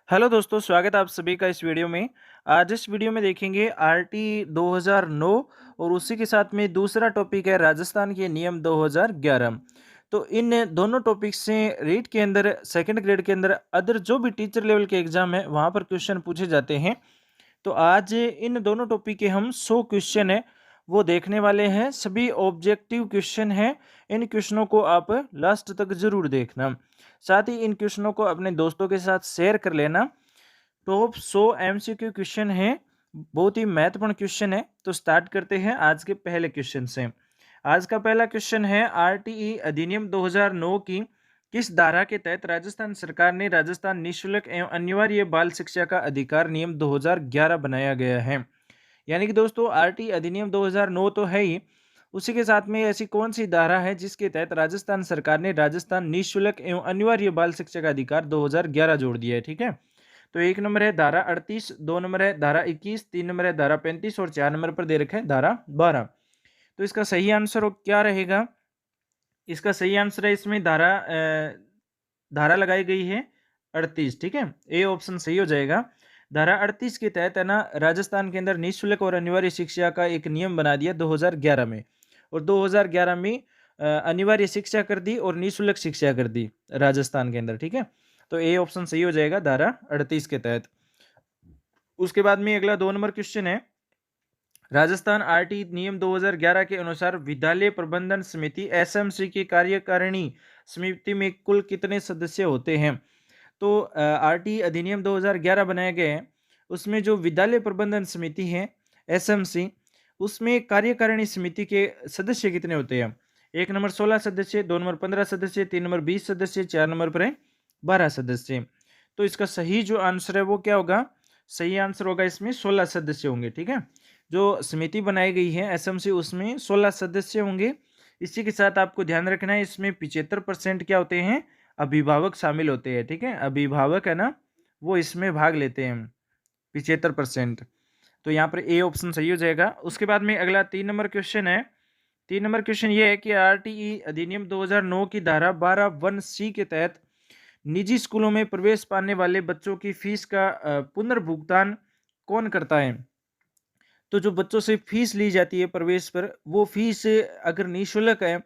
Hello दोस्तों, स्वागत है आप सभी का इस वीडियो में। आज इस वीडियो में देखेंगे आरटी 2009 और उसी के साथ में दूसरा टॉपिक है राजस्थान के नियम 2011। तो इन दोनों टॉपिक से रीट के अंदर सेकंड ग्रेड के अंदर अदर जो भी टीचर लेवल के एग्जाम है वहाँ पर क्वेश्चन पूछे जाते हैं। तो आज इन दोनों टॉपिक के हम 100 क्वेश्चन है वो देखने वाले हैं। सभी ऑब्जेक्टिव क्वेश्चन हैं। इन क्वेश्चनों को आप लास्ट तक जरूर देखना। साथ ही इन क्वेश्चनों को अपने दोस्तों के साथ शेयर कर लेना। टॉप 100 एमसीक्यू क्वेश्चन है, बहुत ही महत्वपूर्ण क्वेश्चन है। तो स्टार्ट करते हैं आज के पहले क्वेश्चन से। आज का पहला क्वेश्चन है आरटीई अधिनियम 2009 की किस धारा के तहत राजस्थान सरकार ने राजस्थान निःशुल्क एवं अनिवार्य बाल शिक्षा का अधिकार नियम 2011 बनाया गया है। यानी कि दोस्तों आरटी अधिनियम 2009 तो है ही, उसी के साथ में ऐसी कौन सी धारा है जिसके तहत राजस्थान सरकार ने राजस्थान निःशुल्क एवं अनिवार्य बाल शिक्षा का अधिकार 2011 जोड़ दिया है। ठीक है, तो एक नंबर है धारा 38, दो नंबर है धारा 21, तीन नंबर है धारा 35 और चार नंबर पर दे रखा है धारा 12। तो इसका सही आंसर क्या रहेगा? इसका सही आंसर है इसमें धारा लगाई गई है 38। ठीक है, ए ऑप्शन सही हो जाएगा। धारा 38 के तहत है ना राजस्थान के अंदर निःशुल्क और अनिवार्य शिक्षा का एक नियम बना दिया 2011 में, और 2011 में अनिवार्य शिक्षा कर दी और निःशुल्क शिक्षा कर दी राजस्थान के अंदर। ठीक है, तो ए ऑप्शन सही हो जाएगा धारा 38 के तहत। उसके बाद में अगला 2 नंबर क्वेश्चन है, राजस्थान आरटी नियम 2011 के अनुसार विद्यालय प्रबंधन समिति एसएमसी की कार्यकारिणी समिति में कुल कितने सदस्य होते हैं? तो आरटी अधिनियम 2011 बनाया गया है, उसमें जो विद्यालय प्रबंधन समिति है एसएमसी, उसमें कार्यकारिणी समिति के सदस्य कितने होते हैं? एक नंबर 16 सदस्य, दो नंबर 15 सदस्य, तीन नंबर 20 सदस्य, चार नंबर पर है 12 सदस्य। तो इसका सही जो आंसर है वो क्या होगा? सही आंसर होगा इसमें 16 सदस्य होंगे। ठीक है, जो समिति बनाई गई है एसएमसी उसमें 16 सदस्य होंगे। इसी के साथ आपको ध्यान रखना है इसमें 75% क्या होते हैं? अभिभावक शामिल होते हैं। ठीक है, अभिभावक है ना वो इसमें भाग लेते हैं 75%। तो यहाँ पर ए ऑप्शन सही हो जाएगा। उसके बाद में अगला 3 नंबर क्वेश्चन है। 3 नंबर क्वेश्चन ये है कि आरटीई अधिनियम 2009 की धारा 12(1)(c) के तहत निजी स्कूलों में प्रवेश पाने वाले बच्चों की फीस का पुनर्भुगतान कौन करता है? तो जो बच्चों से फीस ली जाती है प्रवेश पर, वो फीस अगर निःशुल्क है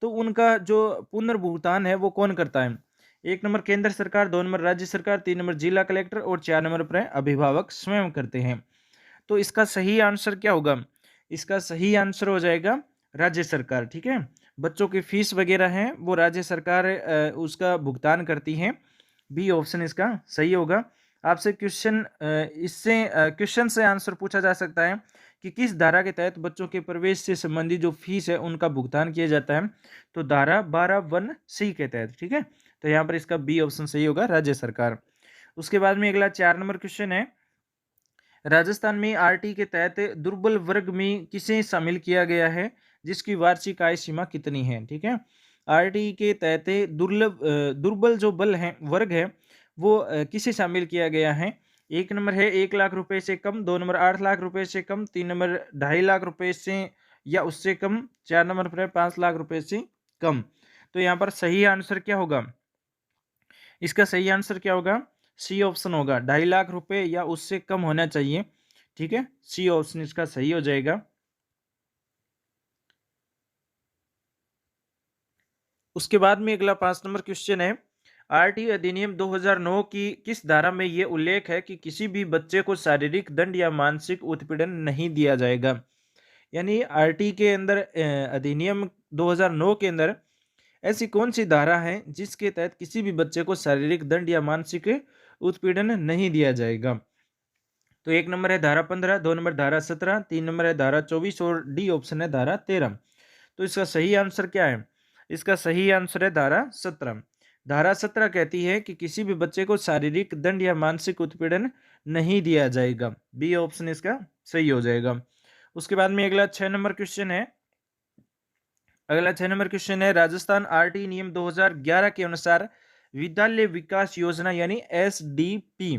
तो उनका जो पुनर्भुगतान है वो कौन करता है? एक नंबर केंद्र सरकार, दो नंबर राज्य सरकार, तीन नंबर जिला कलेक्टर और चार नंबर पर अभिभावक स्वयं करते हैं। तो इसका सही आंसर क्या होगा? इसका सही आंसर हो जाएगा राज्य सरकार। ठीक है, बच्चों की फीस वगैरह है वो राज्य सरकार उसका भुगतान करती है। बी ऑप्शन इसका सही होगा। आपसे क्वेश्चन से आंसर पूछा जा सकता है कि किस धारा के तहत बच्चों के प्रवेश से संबंधित जो फीस है उनका भुगतान किया जाता है? तो धारा 12(1)(c) के तहत। ठीक है, तो यहाँ पर इसका बी ऑप्शन सही होगा, राज्य सरकार। उसके बाद में अगला 4 नंबर क्वेश्चन है, राजस्थान में आरटी के तहत दुर्बल वर्ग में किसे शामिल किया गया है जिसकी वार्षिक आय सीमा कितनी है? ठीक है, आरटी के तहत दुर्बल जो बल है वर्ग है वो किसे शामिल किया गया है? एक नंबर है 1 लाख रुपए से कम, दो नंबर 8 लाख रुपए से कम, तीन नंबर 2.5 लाख रुपए से या उससे कम, चार नंबर पर है 5 लाख रुपए से कम। तो यहाँ पर सही आंसर क्या होगा? इसका सही आंसर क्या होगा? सी ऑप्शन होगा, 2.5 लाख रुपए या उससे कम होना चाहिए। ठीक है, सी ऑप्शन इसका सही हो जाएगा। उसके बाद में अगला 5 नंबर क्वेश्चन है, आरटी अधिनियम 2009 की किस धारा में यह उल्लेख है कि किसी भी बच्चे को शारीरिक दंड या मानसिक उत्पीड़न नहीं दिया जाएगा? यानी आरटी के अंदर अधिनियम 2009 के अंदर ऐसी कौन सी धारा है जिसके तहत किसी भी बच्चे को शारीरिक दंड या मानसिक उत्पीड़न नहीं दिया जाएगा? तो एक नंबर है धारा 15, दो नंबर धारा 17, तीन नंबर है धारा 24 और डी ऑप्शन है धारा 13। तो इसका सही आंसर क्या है? इसका सही आंसर है धारा 17। धारा 17 कहती है कि किसी भी बच्चे को शारीरिक दंड या मानसिक उत्पीड़न नहीं दिया जाएगा। बी ऑप्शन इसका सही हो जाएगा। उसके बाद में अगला 6 नंबर क्वेश्चन है। अगला 6 नंबर क्वेश्चन है, राजस्थान आरटी नियम 2011 के अनुसार विद्यालय विकास योजना यानी एसडीपी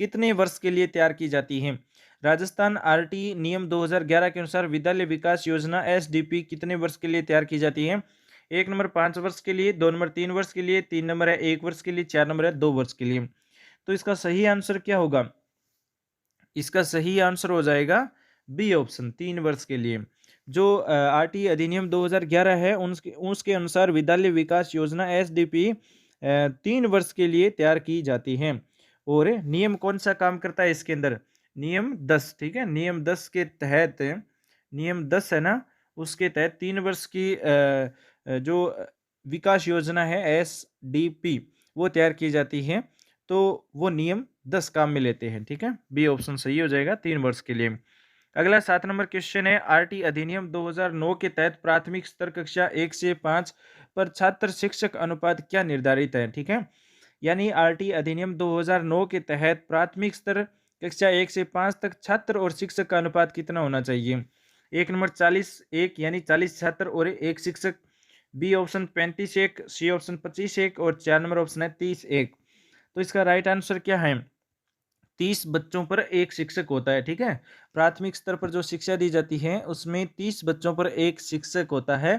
कितने वर्ष के लिए तैयार की जाती है? राजस्थान आरटी नियम 2011 के अनुसार विद्यालय विकास योजना एसडीपी कितने वर्ष के लिए तैयार की जाती है? एक नंबर 5 वर्ष के लिए, दो नंबर 3 वर्ष के लिए, तीन नंबर है 1 वर्ष के लिए, चार नंबर है 2 वर्ष के लिए। तो इसका सही आंसर क्या होगा? इसका सही आंसर हो जाएगा बी ऑप्शन, 3 वर्ष के लिए। जो आरटी अधिनियम 2011 है उसके उसके अनुसार विद्यालय विकास योजना एसडीपी 3 वर्ष के लिए तैयार की जाती है। और नियम कौन सा काम करता है इसके अंदर? नियम 10, ठीक है, नियम 10 के तहत, नियम 10 है ना, उसके तहत 3 वर्ष की जो विकास योजना है एसडीपी वो तैयार की जाती है। तो वो नियम 10 काम में लेते हैं, ठीक है, बी ऑप्शन सही हो जाएगा 3 वर्ष के लिए। अगला 7 नंबर क्वेश्चन है, आरटी अधिनियम 2009 के तहत प्राथमिक स्तर कक्षा 1 से 5 पर छात्र शिक्षक अनुपात क्या निर्धारित है? ठीक है, यानी आरटी अधिनियम 2009 के तहत प्राथमिक स्तर कक्षा 1 से 5 तक छात्र और शिक्षक का अनुपात कितना होना चाहिए? 1 नंबर 40:1 यानी 40 छात्र और 1 शिक्षक, बी ऑप्शन 35:1, सी ऑप्शन 25:1 और 4 नंबर ऑप्शन है 30:1। तो इसका राइट आंसर क्या है? 30 बच्चों पर एक शिक्षक होता है, ठीक है, प्राथमिक स्तर पर जो शिक्षा दी जाती है उसमें 30 बच्चों पर एक शिक्षक होता है।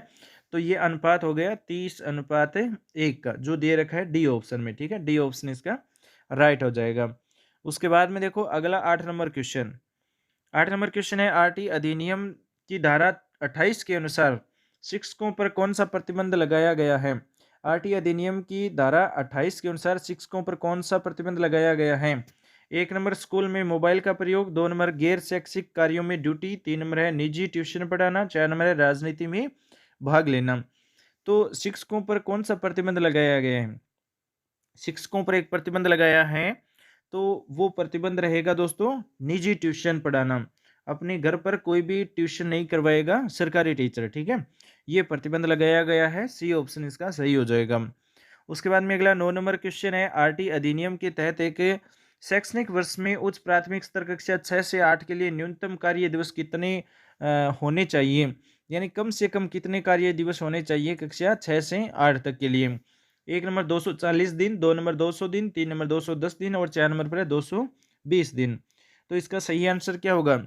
तो ये अनुपात हो गया 30:1 का, जो दे रखा है डी ऑप्शन में, ठीक है, डी ऑप्शन इसका राइट हो जाएगा। उसके बाद में देखो अगला 8 नंबर क्वेश्चन। 8 नंबर क्वेश्चन है, आरटी अधिनियम की धारा 28 के अनुसार शिक्षकों पर कौन सा प्रतिबंध लगाया गया है? आरटी अधिनियम की धारा 28 के अनुसार शिक्षकों पर कौन सा प्रतिबंध लगाया गया है? 1 नंबर स्कूल में मोबाइल का प्रयोग, 2 नंबर गैर शैक्षिक कार्यों में ड्यूटी, 3 नंबर है निजी ट्यूशन पढ़ाना, 4 नंबर है राजनीति में भाग लेना। तो शिक्षकों पर कौन सा प्रतिबंध लगाया गया है? शिक्षकों पर एक प्रतिबंध लगाया है, तो वो प्रतिबंध रहेगा दोस्तों निजी ट्यूशन पढ़ाना। अपने घर पर कोई भी ट्यूशन नहीं करवाएगा सरकारी टीचर, ठीक है, ये प्रतिबंध लगाया गया है, सी ऑप्शन इसका सही हो जाएगा। उसके बाद में अगला 9 नंबर क्वेश्चन है, आरटी अधिनियम के तहत एक शैक्षणिक वर्ष में उच्च प्राथमिक स्तर कक्षा 6 से 8 के लिए न्यूनतम कार्य दिवस कितने होने चाहिए? यानी कम से कम कितने कार्य दिवस होने चाहिए कक्षा 6 से 8 तक के लिए? 1 नंबर 240 दिन, 2 नंबर 200 दिन, 3 नंबर 210 दिन और 4 नंबर पर है 220 दिन। तो इसका सही आंसर क्या होगा?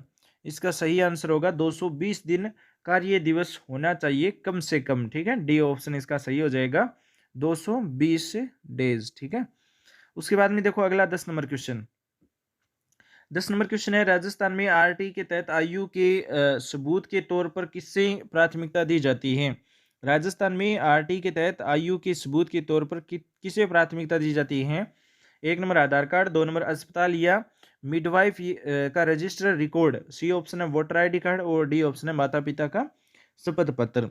इसका सही आंसर होगा 220 दिन कार्य दिवस होना चाहिए कम से कम, ठीक है, डी ऑप्शन इसका सही हो जाएगा 220 डेज, ठीक है। उसके बाद में देखो अगला 10 नंबर क्वेश्चन। 10 नंबर क्वेश्चन है, राजस्थान में आरटी के तहत आयु के सबूत के तौर पर किससे प्राथमिकता दी जाती है? राजस्थान में आरटी के तहत आयु के सबूत के तौर पर किसे प्राथमिकता दी जाती है? 1 नंबर आधार कार्ड, 2 नंबर अस्पताल या मिडवाइफ का रजिस्टर रिकॉर्ड, सी ऑप्शन है वोटर आईडी कार्ड और डी ऑप्शन है माता पिता का शपथ पत्र।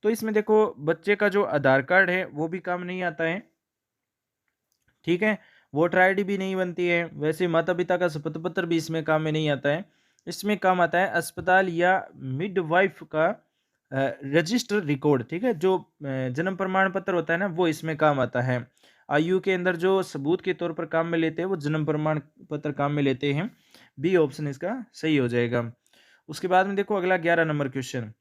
तो इसमें देखो बच्चे का जो आधार कार्ड है वो भी काम नहीं आता है, ठीक है, वोटर आईडी भी नहीं बनती है, वैसे माता पिता का शपथ पत्र भी इसमें काम में नहीं आता है। इसमें काम आता है अस्पताल या मिडवाइफ का रजिस्टर रिकॉर्ड, ठीक है, जो जन्म प्रमाण पत्र होता है ना वो इसमें काम आता है। आयु के अंदर जो सबूत के तौर पर काम में लेते हैं वो जन्म प्रमाण पत्र काम में लेते हैं, बी ऑप्शन इसका सही हो जाएगा। उसके बाद में देखो अगला 11 नंबर क्वेश्चन।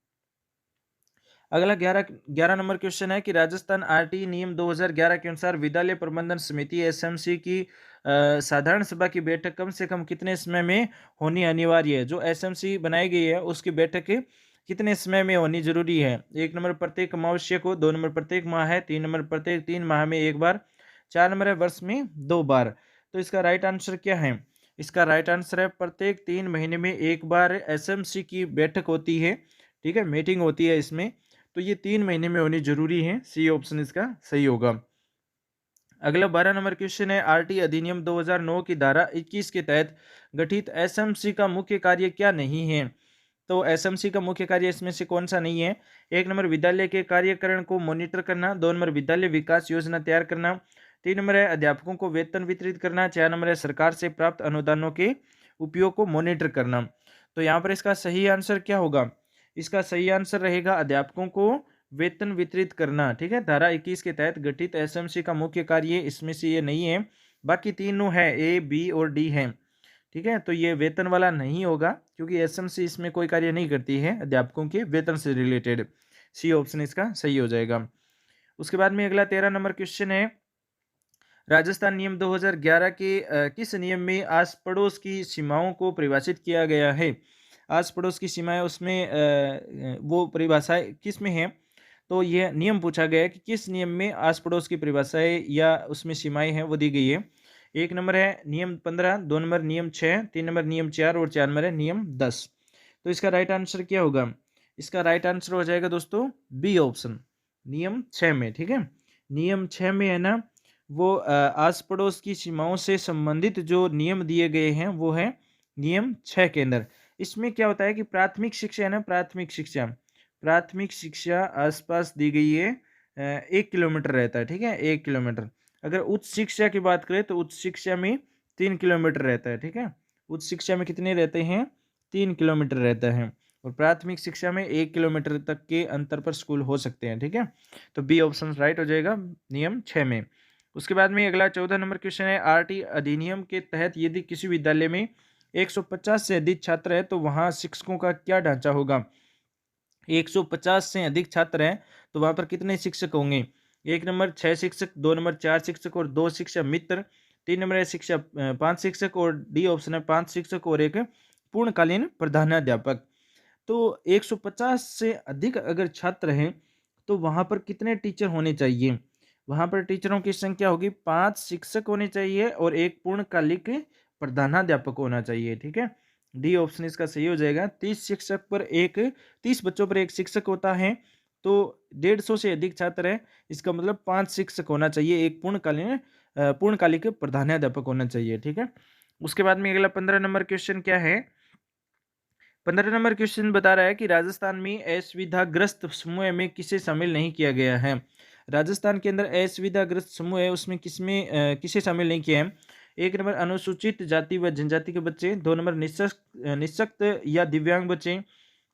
अगला 11 नंबर क्वेश्चन है कि राजस्थान आरटी नियम 2011 के अनुसार विद्यालय प्रबंधन समिति एसएमसी की साधारण सभा की बैठक कम से कम कितने समय में होनी अनिवार्य है? जो एसएमसी बनाई गई है उसकी बैठक कितने समय में होनी जरूरी है? 1 नंबर प्रत्येक अमावस्या को, 2 नंबर प्रत्येक माह है, 3 नंबर प्रत्येक 3 माह में एक बार, 4 नंबर है वर्ष में 2 बार। तो इसका राइट आंसर क्या है? इसका राइट आंसर है प्रत्येक 3 महीने में एक बार एसएमसी की बैठक होती है, ठीक है, मीटिंग होती है इसमें, तो ये 3 महीने में होनी जरूरी है, सी ऑप्शन इसका सही होगा। अगला 12 नंबर क्वेश्चन है, आरटी अधिनियम 2009 की धारा 21 के तहत गठित एसएमसी का मुख्य कार्य क्या नहीं है? तो एसएमसी का मुख्य कार्य इसमें से कौन सा नहीं है? 1 नंबर विद्यालय के कार्यकरण को मॉनिटर करना, 2 नंबर विद्यालय विकास योजना तैयार करना, 3 नंबर है अध्यापकों को वेतन वितरित करना, 4 नंबर है सरकार से प्राप्त अनुदानों के उपयोग को मॉनिटर करना। तो यहाँ पर इसका सही आंसर क्या होगा? इसका सही आंसर रहेगा अध्यापकों को वेतन वितरित करना, ठीक है, धारा 21 के तहत गठित एसएमसी का मुख्य कार्य इसमें से ये नहीं है, बाकी तीनों है, ए बी और डी है, ठीक है, तो ये वेतन वाला नहीं होगा क्योंकि एसएमसी इसमें कोई कार्य नहीं करती है अध्यापकों के वेतन से रिलेटेड, सी ऑप्शन इसका सही हो जाएगा। उसके बाद में अगला 13 नंबर क्वेश्चन है, राजस्थान नियम 2011 के किस नियम में आस पड़ोस की सीमाओं को परिभाषित किया गया है? आस पड़ोस की सीमाएं उसमें वो परिभाषाएं किस में है? तो यह नियम पूछा गया है कि किस नियम में आस पड़ोस की परिभाषाएं या उसमें सीमाएं हैं वो दी गई है। एक नंबर है नियम 15, 2 नंबर नियम 6, 3 नंबर नियम 4 और 4 नंबर है नियम 10। तो इसका राइट आंसर क्या होगा? इसका राइट आंसर हो जाएगा दोस्तों बी ऑप्शन, नियम 6 में। ठीक है, नियम 6 में है ना, वो आस पड़ोस की सीमाओं से संबंधित जो नियम दिए गए हैं वो है नियम 6 के अंदर। इसमें क्या होता है कि प्राथमिक शिक्षा है ना, प्राथमिक शिक्षा आसपास दी गई है 1 किलोमीटर रहता है। ठीक है, 1 किलोमीटर। अगर उच्च शिक्षा की बात करें तो उच्च शिक्षा में 3 किलोमीटर रहता है। ठीक है, उच्च शिक्षा में कितने रहते हैं? 3 किलोमीटर रहता है। और प्राथमिक शिक्षा में 1 किलोमीटर तक के अंतर पर स्कूल हो सकते हैं। ठीक है, तो बी ऑप्शन राइट हो जाएगा नियम 6 में। उसके बाद में अगला 14 नंबर क्वेश्चन है, आरटी अधिनियम के तहत यदि किसी विद्यालय में 150 से अधिक छात्र है तो वहाँ शिक्षकों का क्या ढांचा होगा? 150 से अधिक छात्र हैं तो वहाँ पर कितने शिक्षक होंगे? एक नंबर 6 शिक्षक, 2 नंबर 4 शिक्षक और 2 शिक्षक मित्र, 3 नंबर है शिक्षा 5 शिक्षक और डी ऑप्शन है 5 शिक्षक और एक पूर्णकालीन प्रधानाध्यापक। तो 150 से अधिक अगर छात्र हैं तो वहाँ पर कितने टीचर होने चाहिए? वहाँ पर टीचरों की संख्या होगी 5 शिक्षक होने चाहिए और एक पूर्णकालिक प्रधानाध्यापक होना चाहिए। ठीक है, डी ऑप्शन इसका सही हो जाएगा। 30 बच्चों पर एक शिक्षक होता है तो 150 से अधिक छात्र हैं, इसका मतलब 5 शिक्षक होना चाहिए, एक पूर्णकालिक प्रधानाध्यापक होना चाहिए। ठीक है, उसके बाद में अगला 15 नंबर क्वेश्चन क्या है? 15 नंबर क्वेश्चन बता रहा है कि राजस्थान में असुविधाग्रस्त समूह में किसे शामिल नहीं किया गया है? राजस्थान के अंदर असुविधाग्रस्त समूह है उसमें किसे शामिल नहीं किया है? एक नंबर अनुसूचित जाति व जनजाति के बच्चे, 2 नंबर निःशक्त या दिव्यांग बच्चे,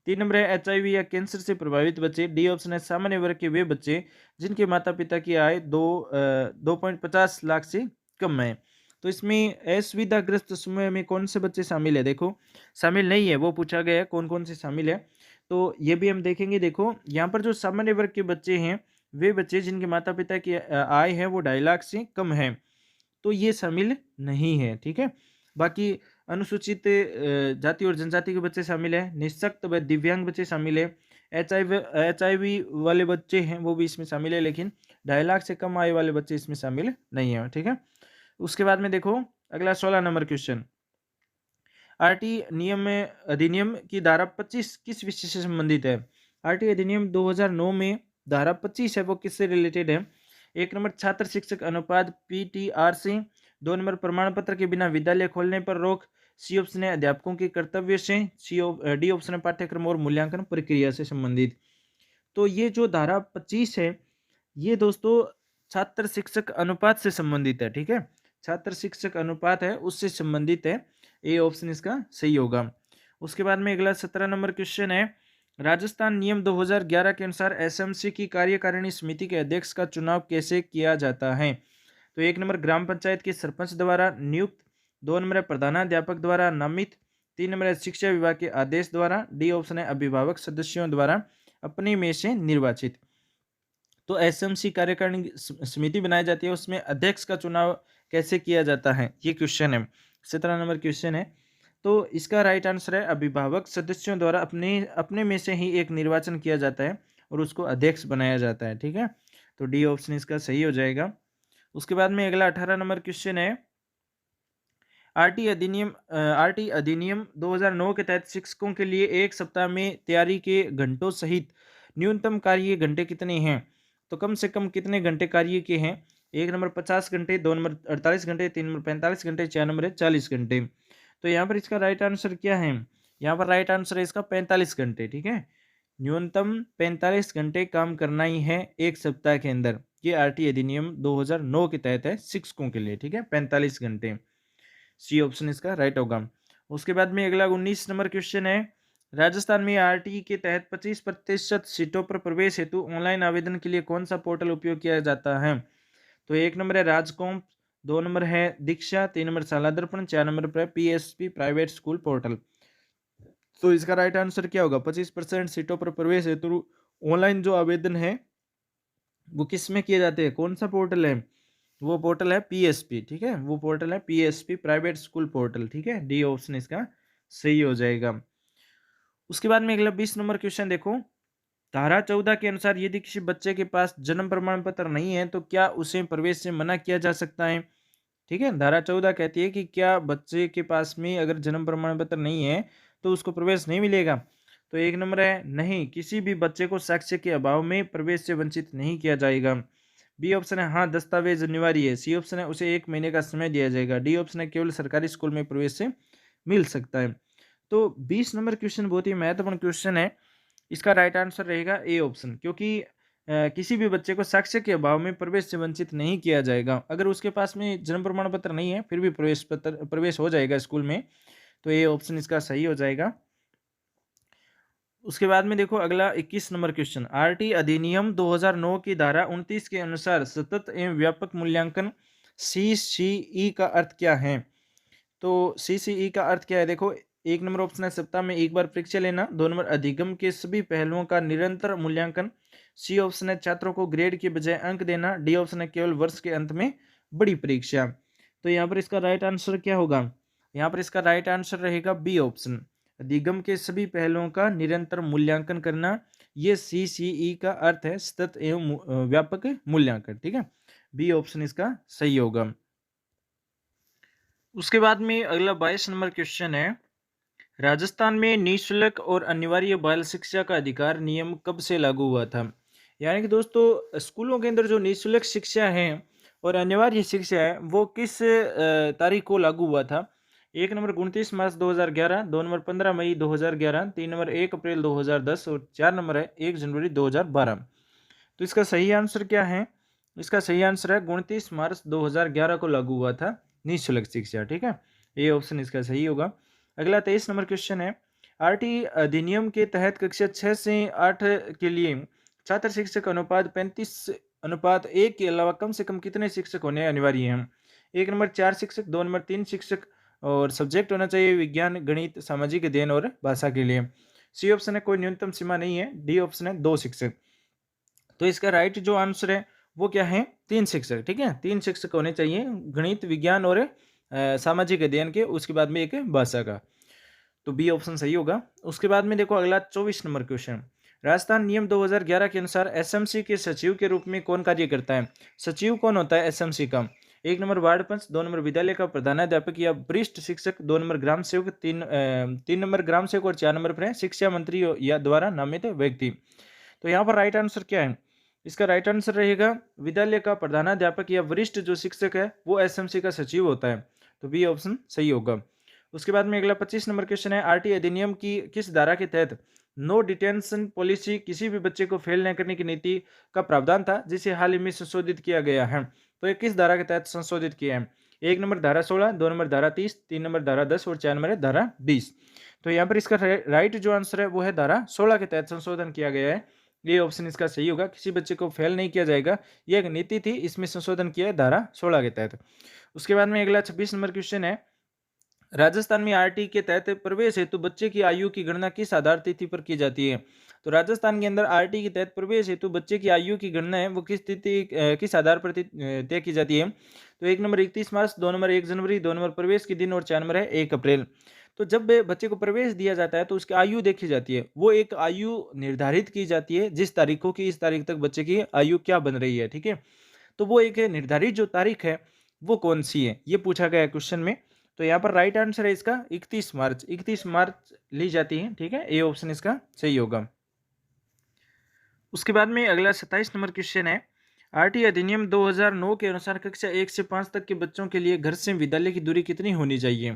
3 नंबर है एचआईवी या कैंसर से प्रभावित बच्चे, डी ऑप्शन है सामान्य वर्ग के वे बच्चे जिनके माता पिता की आय 2.50 लाख से कम है। तो इसमें असुविधाग्रस्त समूह में कौन से बच्चे शामिल है? देखो, शामिल नहीं है, वो पूछा गया है कौन कौन से शामिल है, तो ये भी हम देखेंगे। देखो, यहाँ पर जो सामान्य वर्ग के बच्चे हैं वे बच्चे जिनके माता पिता की आय है वो 2.5 लाख से कम है, तो ये शामिल नहीं है। ठीक है, बाकी अनुसूचित जाति और जनजाति के बच्चे शामिल है, निःशक्त व दिव्यांग बच्चे शामिल है, एचआईवी वाले बच्चे हैं वो भी इसमें शामिल है, लेकिन 2.5 लाख से कम आय वाले बच्चे इसमें शामिल नहीं है। ठीक है, उसके बाद में देखो अगला 16 नंबर क्वेश्चन, आरटी अधिनियम की धारा 25 किस विषय से संबंधित है? आरटी अधिनियम 2009 में धारा 25 है वो किससे रिलेटेड है? एक नंबर छात्र शिक्षक अनुपात पीटीआर से, 2 नंबर प्रमाण पत्र के बिना विद्यालय खोलने पर रोक, सी ऑप्शन है अध्यापकों के कर्तव्य से, डी ऑप्शन है पाठ्यक्रम और मूल्यांकन प्रक्रिया से संबंधित। तो ये जो धारा 25 है ये दोस्तों छात्र शिक्षक अनुपात से संबंधित है। ठीक है, छात्र शिक्षक अनुपात है उससे संबंधित है, ए ऑप्शन इसका सही होगा। उसके बाद में अगला 17 नंबर क्वेश्चन है, राजस्थान नियम 2011 के अनुसार एसएमसी की कार्यकारिणी समिति के अध्यक्ष का चुनाव कैसे किया जाता है? तो एक नंबर ग्राम पंचायत के सरपंच द्वारा नियुक्त, 2 नंबर है प्रधानाध्यापक द्वारा नामित, 3 नंबर है शिक्षा विभाग के आदेश द्वारा, डी ऑप्शन है अभिभावक सदस्यों द्वारा अपने में से निर्वाचित। तो एसएमसी कार्यकारिणी समिति बनाई जाती है उसमें अध्यक्ष का चुनाव कैसे किया जाता है, ये क्वेश्चन है, 17 नंबर क्वेश्चन है। तो इसका राइट आंसर है अभिभावक सदस्यों द्वारा अपने अपने में से ही एक निर्वाचन किया जाता है और उसको अध्यक्ष बनाया जाता है। ठीक है, तो डी ऑप्शन इसका सही हो जाएगा। उसके बाद में अगला 18 नंबर क्वेश्चन है, आरटी अधिनियम 2009 के तहत शिक्षकों के लिए एक सप्ताह में तैयारी के घंटों सहित न्यूनतम कार्य घंटे कितने हैं? तो कम से कम कितने घंटे कार्य के हैं? एक नंबर 50 घंटे, 2 नंबर 48 घंटे, 3 नंबर 45 घंटे, 4 नंबर है 40 घंटे। तो यहाँ पर इसका राइट आंसर क्या है? यहाँ पर राइट आंसर है इसका 45 घंटे। ठीक है, न्यूनतम 45 घंटे काम करना ही है एक सप्ताह के अंदर, ये आरटी अधिनियम 2009 के तहत है शिक्षकों के लिए। ठीक है, 45 घंटे, सी ऑप्शन इसका राइट होगा। उसके बाद में अगला 19 नंबर क्वेश्चन है, राजस्थान में आरटी के तहत 25% सीटों पर प्रवेश हेतु ऑनलाइन आवेदन के लिए कौन सा पोर्टल उपयोग किया जाता है? तो एक नंबर है राजकॉम, 2 नंबर है दीक्षा, 3 नंबर शाला दर्पण, 4 नंबर पर पीएसपी प्राइवेट स्कूल पोर्टल। तो इसका राइट आंसर क्या होगा? 25% सीटों पर प्रवेश हेतु ऑनलाइन जो आवेदन है वो किस में किए जाते हैं, कौन सा पोर्टल है? वो पोर्टल है पीएसपी। ठीक है, वो पोर्टल है पीएसपी प्राइवेट स्कूल पोर्टल। ठीक है, डी ऑप्शन इसका सही हो जाएगा। उसके बाद में अगला 20 नंबर क्वेश्चन देखो, धारा 14 के अनुसार यदि किसी बच्चे के पास जन्म प्रमाण पत्र नहीं है तो क्या उसे प्रवेश से मना किया जा सकता है? ठीक है। धारा 14 कहती है कि क्या बच्चे के पास में अगर जन्म प्रमाण पत्र नहीं है तो उसको प्रवेश नहीं मिलेगा? तो 1 नंबर है नहीं, किसी भी बच्चे को साक्ष्य के अभाव में प्रवेश से वंचित नहीं किया जाएगा। बी ऑप्शन है हाँ, दस्तावेज अनिवार्य है। सी ऑप्शन है उसे 1 महीने का समय दिया जाएगा। डी ऑप्शन है केवल सरकारी स्कूल में प्रवेश से मिल सकता है। तो 20 नंबर क्वेश्चन बहुत ही महत्वपूर्ण क्वेश्चन है। इसका राइट आंसर रहेगा ए ऑप्शन, क्योंकि किसी भी बच्चे को साक्ष्य के अभाव में प्रवेश से वंचित नहीं किया जाएगा। अगर उसके पास में जन्म प्रमाण पत्र नहीं है फिर भी प्रवेश हो जाएगा स्कूल में। तो ये ऑप्शन इसका सही हो जाएगा। उसके बाद में देखो अगला 21 नंबर क्वेश्चन, आरटी अधिनियम 2009 की धारा 29 के अनुसार सतत एवं व्यापक मूल्यांकन सीसीई का अर्थ क्या है? तो सीसीई का अर्थ क्या है? देखो, 1 नंबर ऑप्शन है सप्ताह में एक बार परीक्षा लेना। 2 नंबर अधिगम के सभी पहलुओं का निरंतर मूल्यांकन। सी ऑप्शन है छात्रों को ग्रेड के बजाय अंक देना। डी ऑप्शन है केवल वर्ष के अंत में बड़ी परीक्षा। तो यहाँ पर इसका राइट आंसर क्या होगा? यहाँ पर इसका राइट आंसर रहेगा बी ऑप्शन, अधिगम के सभी पहलुओं का निरंतर मूल्यांकन करना। ये सीसीई का अर्थ है सतत एवं व्यापक मूल्यांकन। ठीक है, बी ऑप्शन इसका सही होगा। उसके बाद में अगला 22 नंबर क्वेश्चन है, राजस्थान में निःशुल्क और अनिवार्य बाल शिक्षा का अधिकार नियम कब से लागू हुआ था? यानी कि दोस्तों स्कूलों के अंदर जो निःशुल्क शिक्षा है और अनिवार्य शिक्षा है वो किस तारीख को लागू हुआ था? 1 नंबर 29 मार्च 2011, 2 नंबर 15 मई 2011, 3 नंबर 1 अप्रैल 2010 और 4 नंबर है 1 जनवरी 2012। तो इसका सही आंसर क्या है? इसका सही आंसर है 29 मार्च 2011 को लागू हुआ था निःशुल्क शिक्षा। ठीक है, ये ऑप्शन इसका सही होगा। अगला 23 नंबर क्वेश्चन है, आरटी अधिनियम के तहत कक्षा 6 से 8 के लिए छात्र शिक्षक अनुपात 35:1 के अलावा कम से कम कितने शिक्षक होने अनिवार्य हैं? 1 नंबर 4 शिक्षक, 2 नंबर 3 शिक्षक और सब्जेक्ट होना चाहिए विज्ञान, गणित, सामाजिक अध्ययन और भाषा के लिए। सी ऑप्शन है कोई न्यूनतम सीमा नहीं है। डी ऑप्शन है 2 शिक्षक। तो इसका राइट जो आंसर है वो क्या है? 3 शिक्षक। ठीक है, 3 शिक्षक होने चाहिए गणित, विज्ञान और सामाजिक अध्ययन के, उसके बाद में एक भाषा का। तो बी ऑप्शन सही होगा। उसके बाद में देखो अगला 24 नंबर क्वेश्चन, राजस्थान नियम 2011 के अनुसार एसएमसी के सचिव के रूप में कौन कार्य करता है? सचिव कौन होता है एसएमसी का? 1 नंबर वार्ड पंच, 2 नंबर विद्यालय का प्रधानाध्यापक या वरिष्ठ शिक्षक, 2 नंबर ग्राम सेवक, 3 नंबर ग्राम सेवक और 4 नंबर पर है शिक्षा मंत्री या द्वारा नामित व्यक्ति। तो यहाँ पर राइट आंसर क्या है? इसका राइट आंसर रहेगा विद्यालय का प्रधानाध्यापक या वरिष्ठ जो शिक्षक है वो एसएमसी का सचिव होता है। तो बी ऑप्शन सही होगा। उसके बाद में अगला 25 नंबर क्वेश्चन है, आरटी अधिनियम की किस धारा के तहत नो डिटेंशन पॉलिसी, किसी भी बच्चे को फेल न करने की नीति का प्रावधान था, जिसे हाल ही में संशोधित किया गया है? तो ये किस धारा के तहत संशोधित किया है? 1 नंबर धारा 16, 2 नंबर धारा 30, 3 नंबर धारा 10 और 4 नंबर है धारा 20। तो यहाँ पर इसका राइट जो आंसर है वो है धारा 16 के तहत संशोधन किया गया है। ये ऑप्शन इसका सही होगा, किसी बच्चे को फेल नहीं किया जाएगा, ये एक नीति थी, इसमें संशोधन किया है धारा 16 के तहत। उसके बाद में अगला 26 नंबर क्वेश्चन है, राजस्थान में आरटी के तहत प्रवेश हेतु बच्चे की आयु की गणना किस आधार तिथि पर की जाती है? तो राजस्थान के अंदर आरटी के तहत प्रवेश हेतु बच्चे की आयु की गणना है वो किस आधार पर तय की जाती है? तो 1 नंबर 31 मार्च, 2 नंबर 1 जनवरी, 2 नंबर प्रवेश के दिन और 4 नंबर है 1 अप्रैल। तो जब बच्चे को प्रवेश दिया जाता है तो उसकी आयु देखी जाती है, वो एक आयु निर्धारित की जाती है जिस तारीखों की इस तारीख तक बच्चे की आयु क्या बन रही है। ठीक है, तो वो एक निर्धारित जो तारीख है वो कौन सी है, ये पूछा गया क्वेश्चन में। तो यहाँ पर राइट आंसर है इसका 31 मार्च, 31 मार्च ली जाती है। ठीक है, ए ऑप्शन इसका सही होगा। उसके बाद में अगला 27 नंबर क्वेश्चन है, आरटी अधिनियम 2009 के अनुसार कक्षा 1 से 5 तक के बच्चों के लिए घर से विद्यालय की दूरी कितनी होनी चाहिए?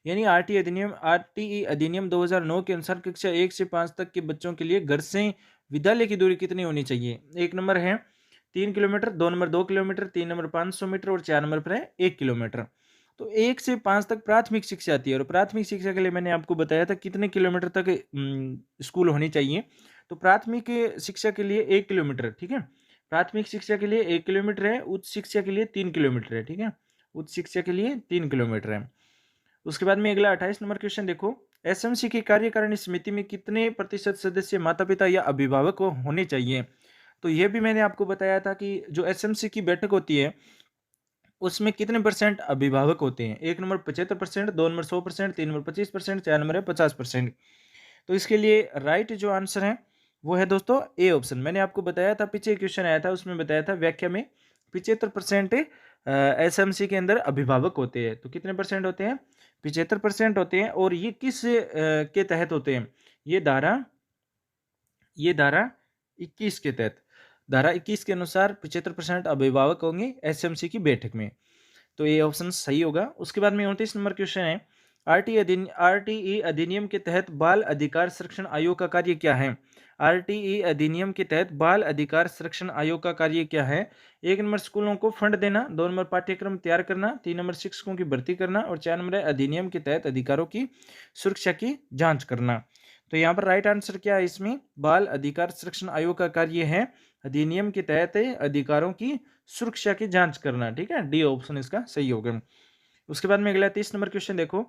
यानी आरटीई अधिनियम 2009 के अनुसार कक्षा 1 से 5 तक के बच्चों के लिए घर से विद्यालय की दूरी कितनी होनी चाहिए? 1 नंबर है 3 kilometre, 2 number 2 kilometre, 3 number 500 metre और 4 नंबर पर है 1 किलोमीटर। तो 1 से 5 तक प्राथमिक शिक्षा आती है और प्राथमिक शिक्षा के लिए मैंने आपको बताया था कितने किलोमीटर तक स्कूल होनी चाहिए। तो प्राथमिक शिक्षा के लिए 1 किलोमीटर। ठीक है, प्राथमिक शिक्षा के लिए 1 किलोमीटर है, उच्च शिक्षा के लिए 3 किलोमीटर है। ठीक है, उच्च शिक्षा के लिए 3 किलोमीटर है। उसके बाद में अगला 28 नंबर क्वेश्चन देखो, एसएमसी की कार्यकारिणी समिति में कितने प्रतिशत सदस्य माता पिता या अभिभावक होने चाहिए? तो यह भी मैंने आपको बताया था कि जो एसएमसी की बैठक होती है उसमें कितने परसेंट अभिभावक होते हैं? 1 नंबर 75%, 2 नंबर 100%, 3 नंबर 25%, 4 नंबर है 50%। तो इसके लिए राइट जो आंसर है वो है दोस्तों ए ऑप्शन। मैंने आपको बताया था, पीछे क्वेश्चन आया था उसमें बताया था व्याख्या में 75% एसएमसी के अंदर अभिभावक होते हैं। तो कितने परसेंट होते हैं? 75% होते हैं। और ये किस के तहत होते हैं? ये धारा 21 के तहत, धारा 21 के अनुसार 75% अभिभावक होंगे एसएमसी की बैठक में। तो ये ऑप्शन सही होगा। उसके बाद में 29 नंबर क्वेश्चन है, आरटीई अधिनियम के तहत बाल अधिकार संरक्षण आयोग का कार्य क्या है? आरटीई अधिनियम के तहत बाल अधिकार संरक्षण आयोग का कार्य क्या है? 1 नंबर स्कूलों को फंड देना, 2 नंबर पाठ्यक्रम तैयार करना, 3 नंबर शिक्षकों की भर्ती करना और 4 नंबर अधिनियम के तहत अधिकारों की सुरक्षा की जांच करना। तो यहाँ पर राइट आंसर क्या है? इसमें बाल अधिकार संरक्षण आयोग का कार्य है अधिनियम के तहत अधिकारों की सुरक्षा की जांच करना। ठीक है, डी ऑप्शन इसका सही होगा। उसके बाद में अगला 30 नंबर क्वेश्चन देखो,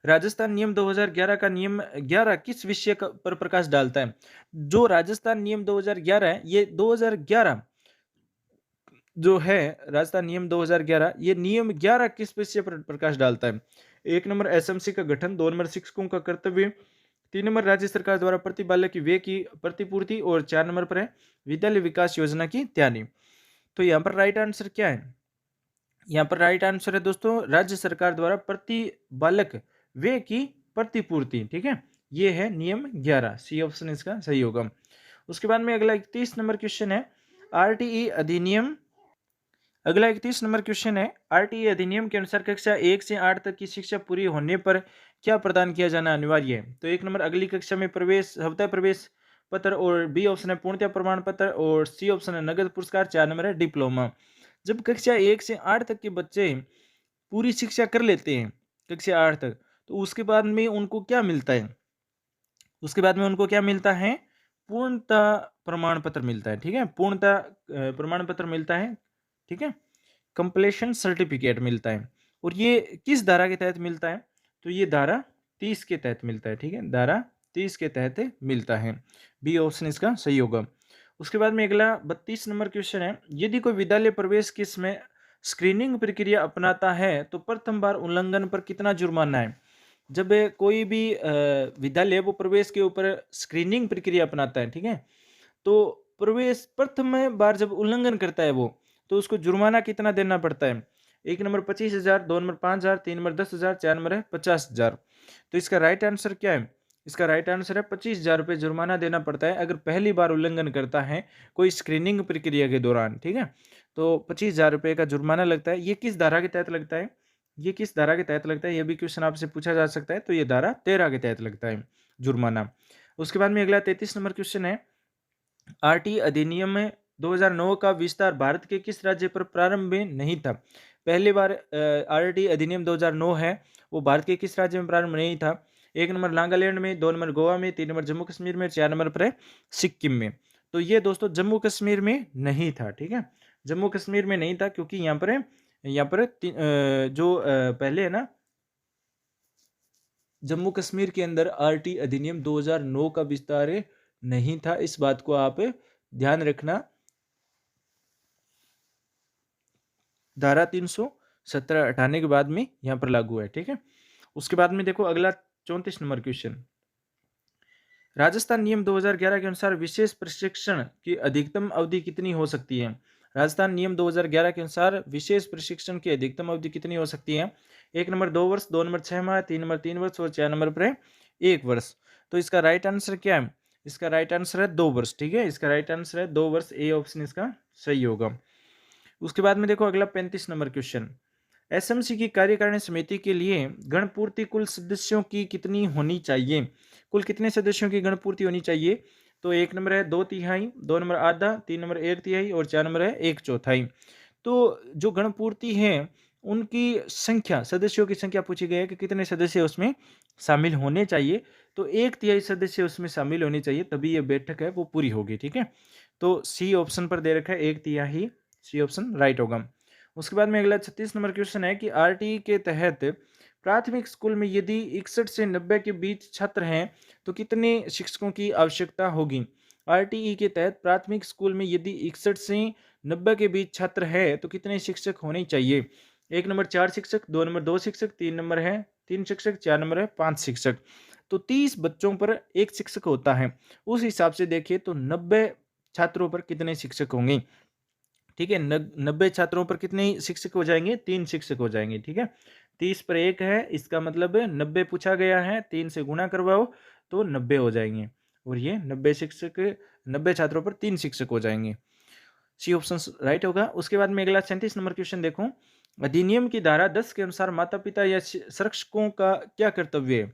राजस्थान नियम 2011 का नियम 11 किस विषय पर प्रकाश डालता है? जो राजस्थान नियम 2011 है, ये 2011 जो है राजस्थान नियम 2011, ये नियम 11 किस विषय पर प्रकाश डालता है? 1 नंबर एसएमसी का गठन, 2 नंबर शिक्षकों का कर्तव्य, 3 नंबर राज्य सरकार द्वारा प्रति बालक की व्यय की प्रतिपूर्ति और 4 नंबर पर है विद्यालय विकास योजना की तैयारी। तो यहाँ पर राइट आंसर क्या है? यहाँ पर राइट आंसर है दोस्तों राज्य सरकार द्वारा प्रति बालक व्यय की प्रतिपूर्ति। ठीक है, ये है नियम 11, सी ऑप्शन इसका सही होगा। उसके बाद में अगला 31 नंबर क्वेश्चन है, आरटीई अधिनियम अगला 31 नंबर क्वेश्चन है, आरटीई अधिनियम के अनुसार कक्षा 1 से 8 तक की शिक्षा पूरी होने पर क्या प्रदान किया जाना अनिवार्य है? तो 1 नंबर अगली कक्षा में प्रवेश हफ्ता प्रवेश पत्र और बी ऑप्शन है पूर्णतः प्रमाण पत्र और सी ऑप्शन है नगद पुरस्कार, 4 नंबर है डिप्लोमा। जब कक्षा 1 से 8 तक के बच्चे पूरी शिक्षा कर लेते हैं कक्षा 8 तक, तो उसके बाद में उनको क्या मिलता है? उसके बाद में उनको क्या मिलता है? पूर्णतः प्रमाण पत्र मिलता है। ठीक है, पूर्णतः प्रमाण पत्र मिलता है। ठीक है, कंप्लीशन सर्टिफिकेट मिलता है। और ये किस धारा के तहत मिलता है? तो ये धारा 30 के तहत मिलता है। ठीक है, धारा 30 के तहत मिलता है, बी ऑप्शन इसका सही होगा। उसके बाद में अगला 32 नंबर क्वेश्चन है, यदि कोई विद्यालय प्रवेश के समय स्क्रीनिंग प्रक्रिया अपनाता है तो प्रथम बार उल्लंघन पर कितना जुर्माना है? जब कोई भी विद्यालय वो प्रवेश के ऊपर स्क्रीनिंग प्रक्रिया अपनाता है, ठीक है, तो प्रवेश प्रथम बार जब उल्लंघन करता है वो, तो उसको जुर्माना कितना देना पड़ता है? 1 नंबर 25,000, 2 नंबर 5,000, 3 नंबर 10,000, 4 नंबर है 50,000। तो इसका राइट आंसर क्या है? इसका राइट आंसर है 25,000 रुपये जुर्माना देना पड़ता है अगर पहली बार उल्लंघन करता है कोई स्क्रीनिंग प्रक्रिया के दौरान। ठीक है, तो 25,000 रुपये का जुर्माना लगता है। ये किस धारा के तहत लगता है? ये किस धारा के तहत लगता है? ये भी क्वेश्चन आपसे पूछा जा सकता है। तो ये धारा 13 के तहत लगता है जुर्माना। उसके बाद में अगला 33 नंबर क्वेश्चन है, आरटी अधिनियम में 2009 का विस्तार भारत के किस राज्य पर प्रारंभ में नहीं था? पहली बार आरटी अधिनियम 2009 है वो भारत के किस राज्य में प्रारंभ नहीं था? 1 नंबर नागालैंड में, 2 नंबर गोवा में, 3 नंबर जम्मू कश्मीर में, 4 नंबर पर है सिक्किम में। तो ये दोस्तों जम्मू कश्मीर में नहीं था। ठीक है, जम्मू कश्मीर में नहीं था क्योंकि यहाँ पर पहले है ना, जम्मू कश्मीर के अंदर आरटी अधिनियम 2009 का विस्तार नहीं था। इस बात को आप ध्यान रखना। धारा 317 हटाने के बाद में यहां पर लागू है। ठीक है, उसके बाद में देखो अगला 34 नंबर क्वेश्चन, राजस्थान नियम 2011 के अनुसार विशेष प्रशिक्षण की अधिकतम अवधि कितनी हो सकती है? राजस्थान नियम 2011 के अनुसार विशेष प्रशिक्षण की अधिकतम अवधि कितनी हो सकती है? 1 नंबर 2 वर्ष, 2 नंबर 6 माह, 3 नंबर 3 वर्ष और 4 नंबर पर है 1 वर्ष। तो इसका राइट आंसर क्या है? इसका राइट आंसर है 2 वर्ष। ठीक है, इसका राइट आंसर है 2 वर्ष, ए ऑप्शन इसका सही होगा। उसके बाद में देखो अगला 35 नंबर क्वेश्चन, एसएमसी की कार्यकारिणी समिति के लिए गणपूर्ति कुल सदस्यों की कितनी होनी चाहिए? कुल कितने सदस्यों की गणपूर्ति होनी चाहिए? तो 1 नंबर है 2/3, 2 नंबर आधा, 3 नंबर 1/3 और 4 नंबर है 1/4। तो जो गणपूर्ति है उनकी संख्या, सदस्यों की संख्या पूछी गई है कि कितने सदस्य उसमें शामिल होने चाहिए। तो 1/3 सदस्य उसमें शामिल होने चाहिए, तभी ये बैठक है वो पूरी होगी। ठीक है, तो सी ऑप्शन पर दे रखा है 1/3, सी ऑप्शन राइट होगा। उसके बाद में अगला 36 नंबर क्वेश्चन है कि आरटी के तहत प्राथमिक स्कूल में यदि 61 से 90 के बीच छात्र हैं तो कितने शिक्षकों की आवश्यकता होगी? आरटीई के तहत प्राथमिक स्कूल में यदि 61 से 90 के बीच छात्र है तो कितने शिक्षक होने चाहिए? 1 नंबर 4 शिक्षक, 2 नंबर 2 शिक्षक, 3 नंबर है 3 शिक्षक, 4 नंबर है 5 शिक्षक। तो 30 बच्चों पर एक शिक्षक होता है। उस हिसाब से देखिए तो 90 छात्रों पर कितने शिक्षक होंगे? ठीक है। 90 छात्रों पर कितने शिक्षक हो जाएंगे? 3 शिक्षक हो जाएंगे। ठीक है, 30 पर 1 है, इसका मतलब 90 पूछा गया है, 3 से गुणा करवाओ तो 90 हो जाएंगे, और ये 90 छात्रों पर 3 शिक्षक हो जाएंगे। सी ऑप्शन राइट होगा। उसके बाद में अगला 37 नंबर क्वेश्चन देखो, अधिनियम की धारा 10 के अनुसार माता पिता या संरक्षकों का क्या कर्तव्य है?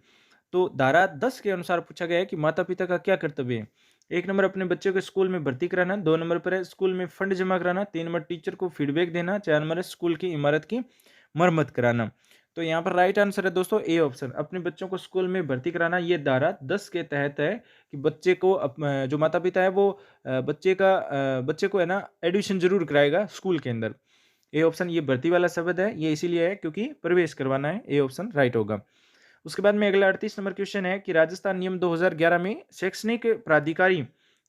तो धारा 10 के अनुसार पूछा गया है कि माता पिता का क्या कर्तव्य है। 1 नंबर अपने बच्चों को स्कूल में भर्ती कराना, 2 नंबर पर है स्कूल में फंड जमा कराना, 3 नंबर टीचर को फीडबैक देना, 4 नंबर है स्कूल की इमारत की मरम्मत कराना। तो यहाँ पर राइट आंसर है दोस्तों ए ऑप्शन, अपने बच्चों को स्कूल में भर्ती कराना। ये धारा 10 के तहत है कि बच्चे को जो माता पिता है वो बच्चे को है ना एडमिशन जरूर कराएगा स्कूल के अंदर। ए ऑप्शन ये भर्ती वाला शब्द है, ये इसीलिए है क्योंकि प्रवेश करवाना है। ए ऑप्शन राइट होगा। उसके बाद में अगला 38 नंबर क्वेश्चन है कि राजस्थान नियम 2011 में शैक्षणिक प्राधिकारी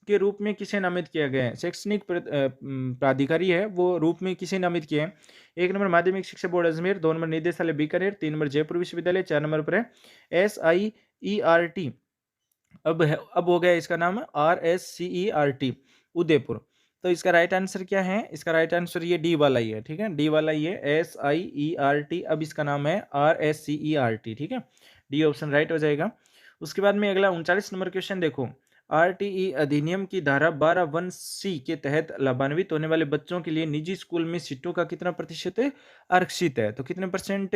के रूप में किसे नामित किया गया है? शैक्षणिक प्राधिकारी है वो रूप में किसे नामित किया है? 1 नंबर माध्यमिक शिक्षा बोर्ड अजमेर, 2 नंबर निदेशालय बीकानेर, 3 नंबर जयपुर विश्वविद्यालय, 4 नंबर पर है SIERT। अब हो गया इसका नाम RSCERT उदयपुर। तो इसका राइट आंसर क्या है? इसका राइट आंसर ये डी वाला ही है। ठीक है, डी वाला ही है SIERT। अब इसका नाम है RSCERT। ठीक है, डी ऑप्शन राइट हो जाएगा। उसके बाद में अगला 39 नंबर क्वेश्चन देखो, RTE अधिनियम की धारा 12(1)(c) के तहत लाभान्वित होने वाले बच्चों के लिए निजी स्कूल में सीटों का कितना प्रतिशत आरक्षित है? तो कितने परसेंट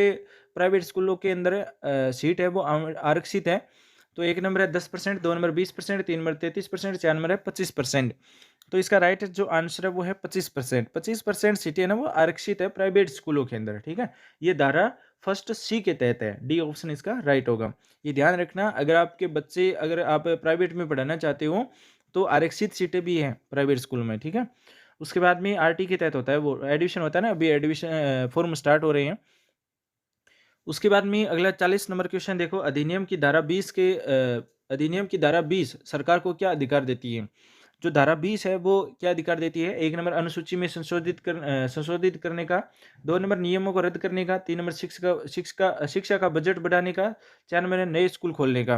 प्राइवेट स्कूलों के अंदर सीट है वो आरक्षित है? तो 1 नंबर है 10%, 2 नंबर 20%, 3 नंबर 33%, 4 नंबर है 25%। तो इसका राइट जो आंसर है वो है 25%। 25% सीटें ना वो आरक्षित है प्राइवेट स्कूलों के अंदर। ठीक है, ये धारा फर्स्ट सी के तहत है। डी ऑप्शन इसका राइट होगा। ये ध्यान रखना, अगर आपके बच्चे अगर आप प्राइवेट में पढ़ाना चाहते हो तो आरक्षित सीटें भी हैं प्राइवेट स्कूल में। ठीक है, उसके बाद में आरटी के तहत होता है वो एडमिशन होता है ना, अभी एडमिशन फॉर्म स्टार्ट हो रहे हैं। उसके बाद में अगला 40 नंबर क्वेश्चन देखो, अधिनियम की धारा 20 सरकार को क्या अधिकार देती है? जो धारा 20 है वो क्या अधिकार देती है? 1 नंबर अनुसूची में संशोधित करने का, 2 नंबर नियमों को रद्द करने का, 3 नंबर शिक्षा का बजट बढ़ाने का, 4 नंबर है नए स्कूल खोलने का।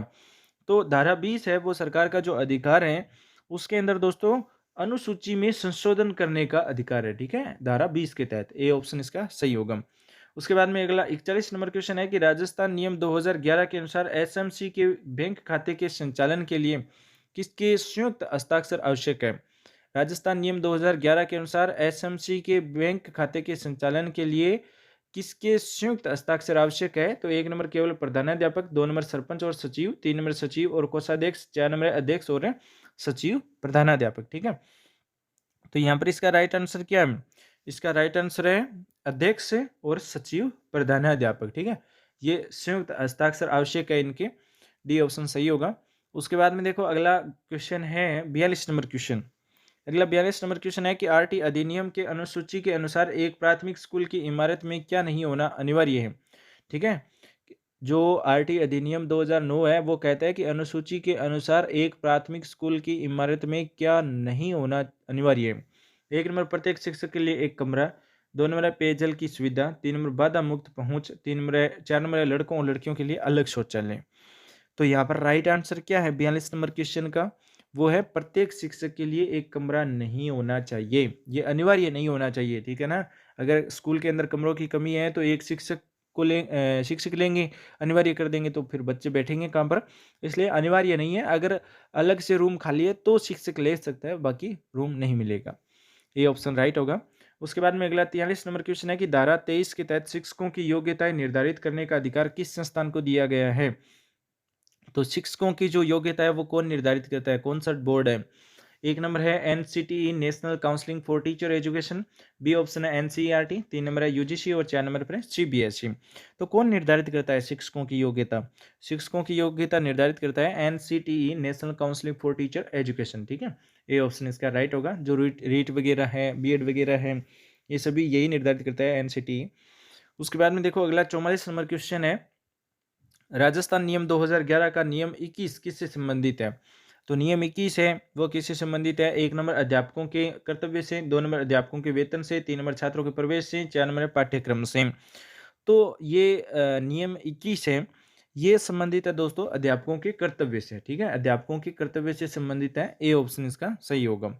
तो धारा 20 है वो सरकार का जो अधिकार है उसके अंदर दोस्तों अनुसूची में संशोधन करने का अधिकार है। ठीक है, धारा 20 के तहत ए ऑप्शन इसका सही होगा। उसके बाद में अगला 41 नंबर क्वेश्चन है कि राजस्थान नियम 2011 के अनुसार एसएमसी के बैंक खाते के संचालन के लिए किसके संयुक्त हस्ताक्षर आवश्यक है? राजस्थान नियम 2011 के अनुसार एसएमसी के बैंक खाते के संचालन के लिए किसके संयुक्त हस्ताक्षर आवश्यक है? तो 1 नंबर केवल प्रधानाध्यापक, 2 नंबर सरपंच और सचिव, 3 नंबर सचिव और कोषाध्यक्ष, 4 नंबर अध्यक्ष और सचिव प्रधानाध्यापक। ठीक है, तो यहाँ पर इसका राइट आंसर क्या है? इसका राइट आंसर है अध्यक्ष और सचिव प्रधानाध्यापक। ठीक है, ये संयुक्त हस्ताक्षर आवश्यक है इनके। डी ऑप्शन सही होगा। उसके बाद में देखो अगला क्वेश्चन है 42 नंबर क्वेश्चन। अगला 42 नंबर क्वेश्चन है कि आरटी अधिनियम के अनुसूची के अनुसार एक प्राथमिक स्कूल की इमारत में क्या नहीं होना अनिवार्य है? ठीक है, जो आरटी अधिनियम 2009 है वो कहता है कि अनुसूची के अनुसार एक प्राथमिक स्कूल की इमारत में क्या नहीं होना अनिवार्य है? 1 नंबर प्रत्येक शिक्षक के लिए एक कमरा, 2 नंबर है पेयजल की सुविधा, 3 नंबर बाधा मुक्त पहुंच, 3 नंबर है 4 नंबर है लड़कों और लड़कियों के लिए अलग शौचालय। तो यहाँ पर राइट आंसर क्या है 42 नंबर क्वेश्चन का? वो है प्रत्येक शिक्षक के लिए एक कमरा नहीं होना चाहिए, ये अनिवार्य नहीं होना चाहिए। ठीक है ना, अगर स्कूल के अंदर कमरों की कमी है तो एक शिक्षक लेंगे, अनिवार्य कर देंगे तो फिर बच्चे बैठेंगे कहाँ पर? इसलिए अनिवार्य नहीं है। अगर अलग से रूम खाली है तो शिक्षक ले सकता है, बाकी रूम नहीं मिलेगा। ये ऑप्शन राइट होगा। उसके बाद में अगला 43 नंबर क्वेश्चन है कि धारा 23 के तहत शिक्षकों की योग्यताएं निर्धारित करने का अधिकार किस संस्थान को दिया गया है? तो शिक्षकों की जो योग्यता है वो कौन निर्धारित करता है? कौन सा बोर्ड है? 1 नंबर है NCTE national counselling for teacher education, B option है NCERT, 3 नंबर है UGC और 4 नंबर पर है CBSE। तो कौन निर्धारित करता है शिक्षकों की योग्यता? शिक्षकों की योग्यता निर्धारित करता है NCTE national counselling for teacher education. ठीक है, ए ऑप्शन इसका राइट होगा। जो रीट वगैरह है, BEd वगैरह है, ये सभी यही निर्धारित करता है NCTE। उसके बाद में देखो अगला 44 नंबर क्वेश्चन है, राजस्थान नियम 2011 का नियम 21 किससे संबंधित है? तो नियम 21 है वो किससे संबंधित है? 1 नंबर अध्यापकों के कर्तव्य से, 2 नंबर अध्यापकों के वेतन से, 3 नंबर छात्रों के प्रवेश से, 4 नंबर पाठ्यक्रम से। तो ये नियम 21 है, ये संबंधित है दोस्तों अध्यापकों के कर्तव्य से। ठीक है, अध्यापकों के कर्तव्य से संबंधित है। ए ऑप्शन इसका सही होगा।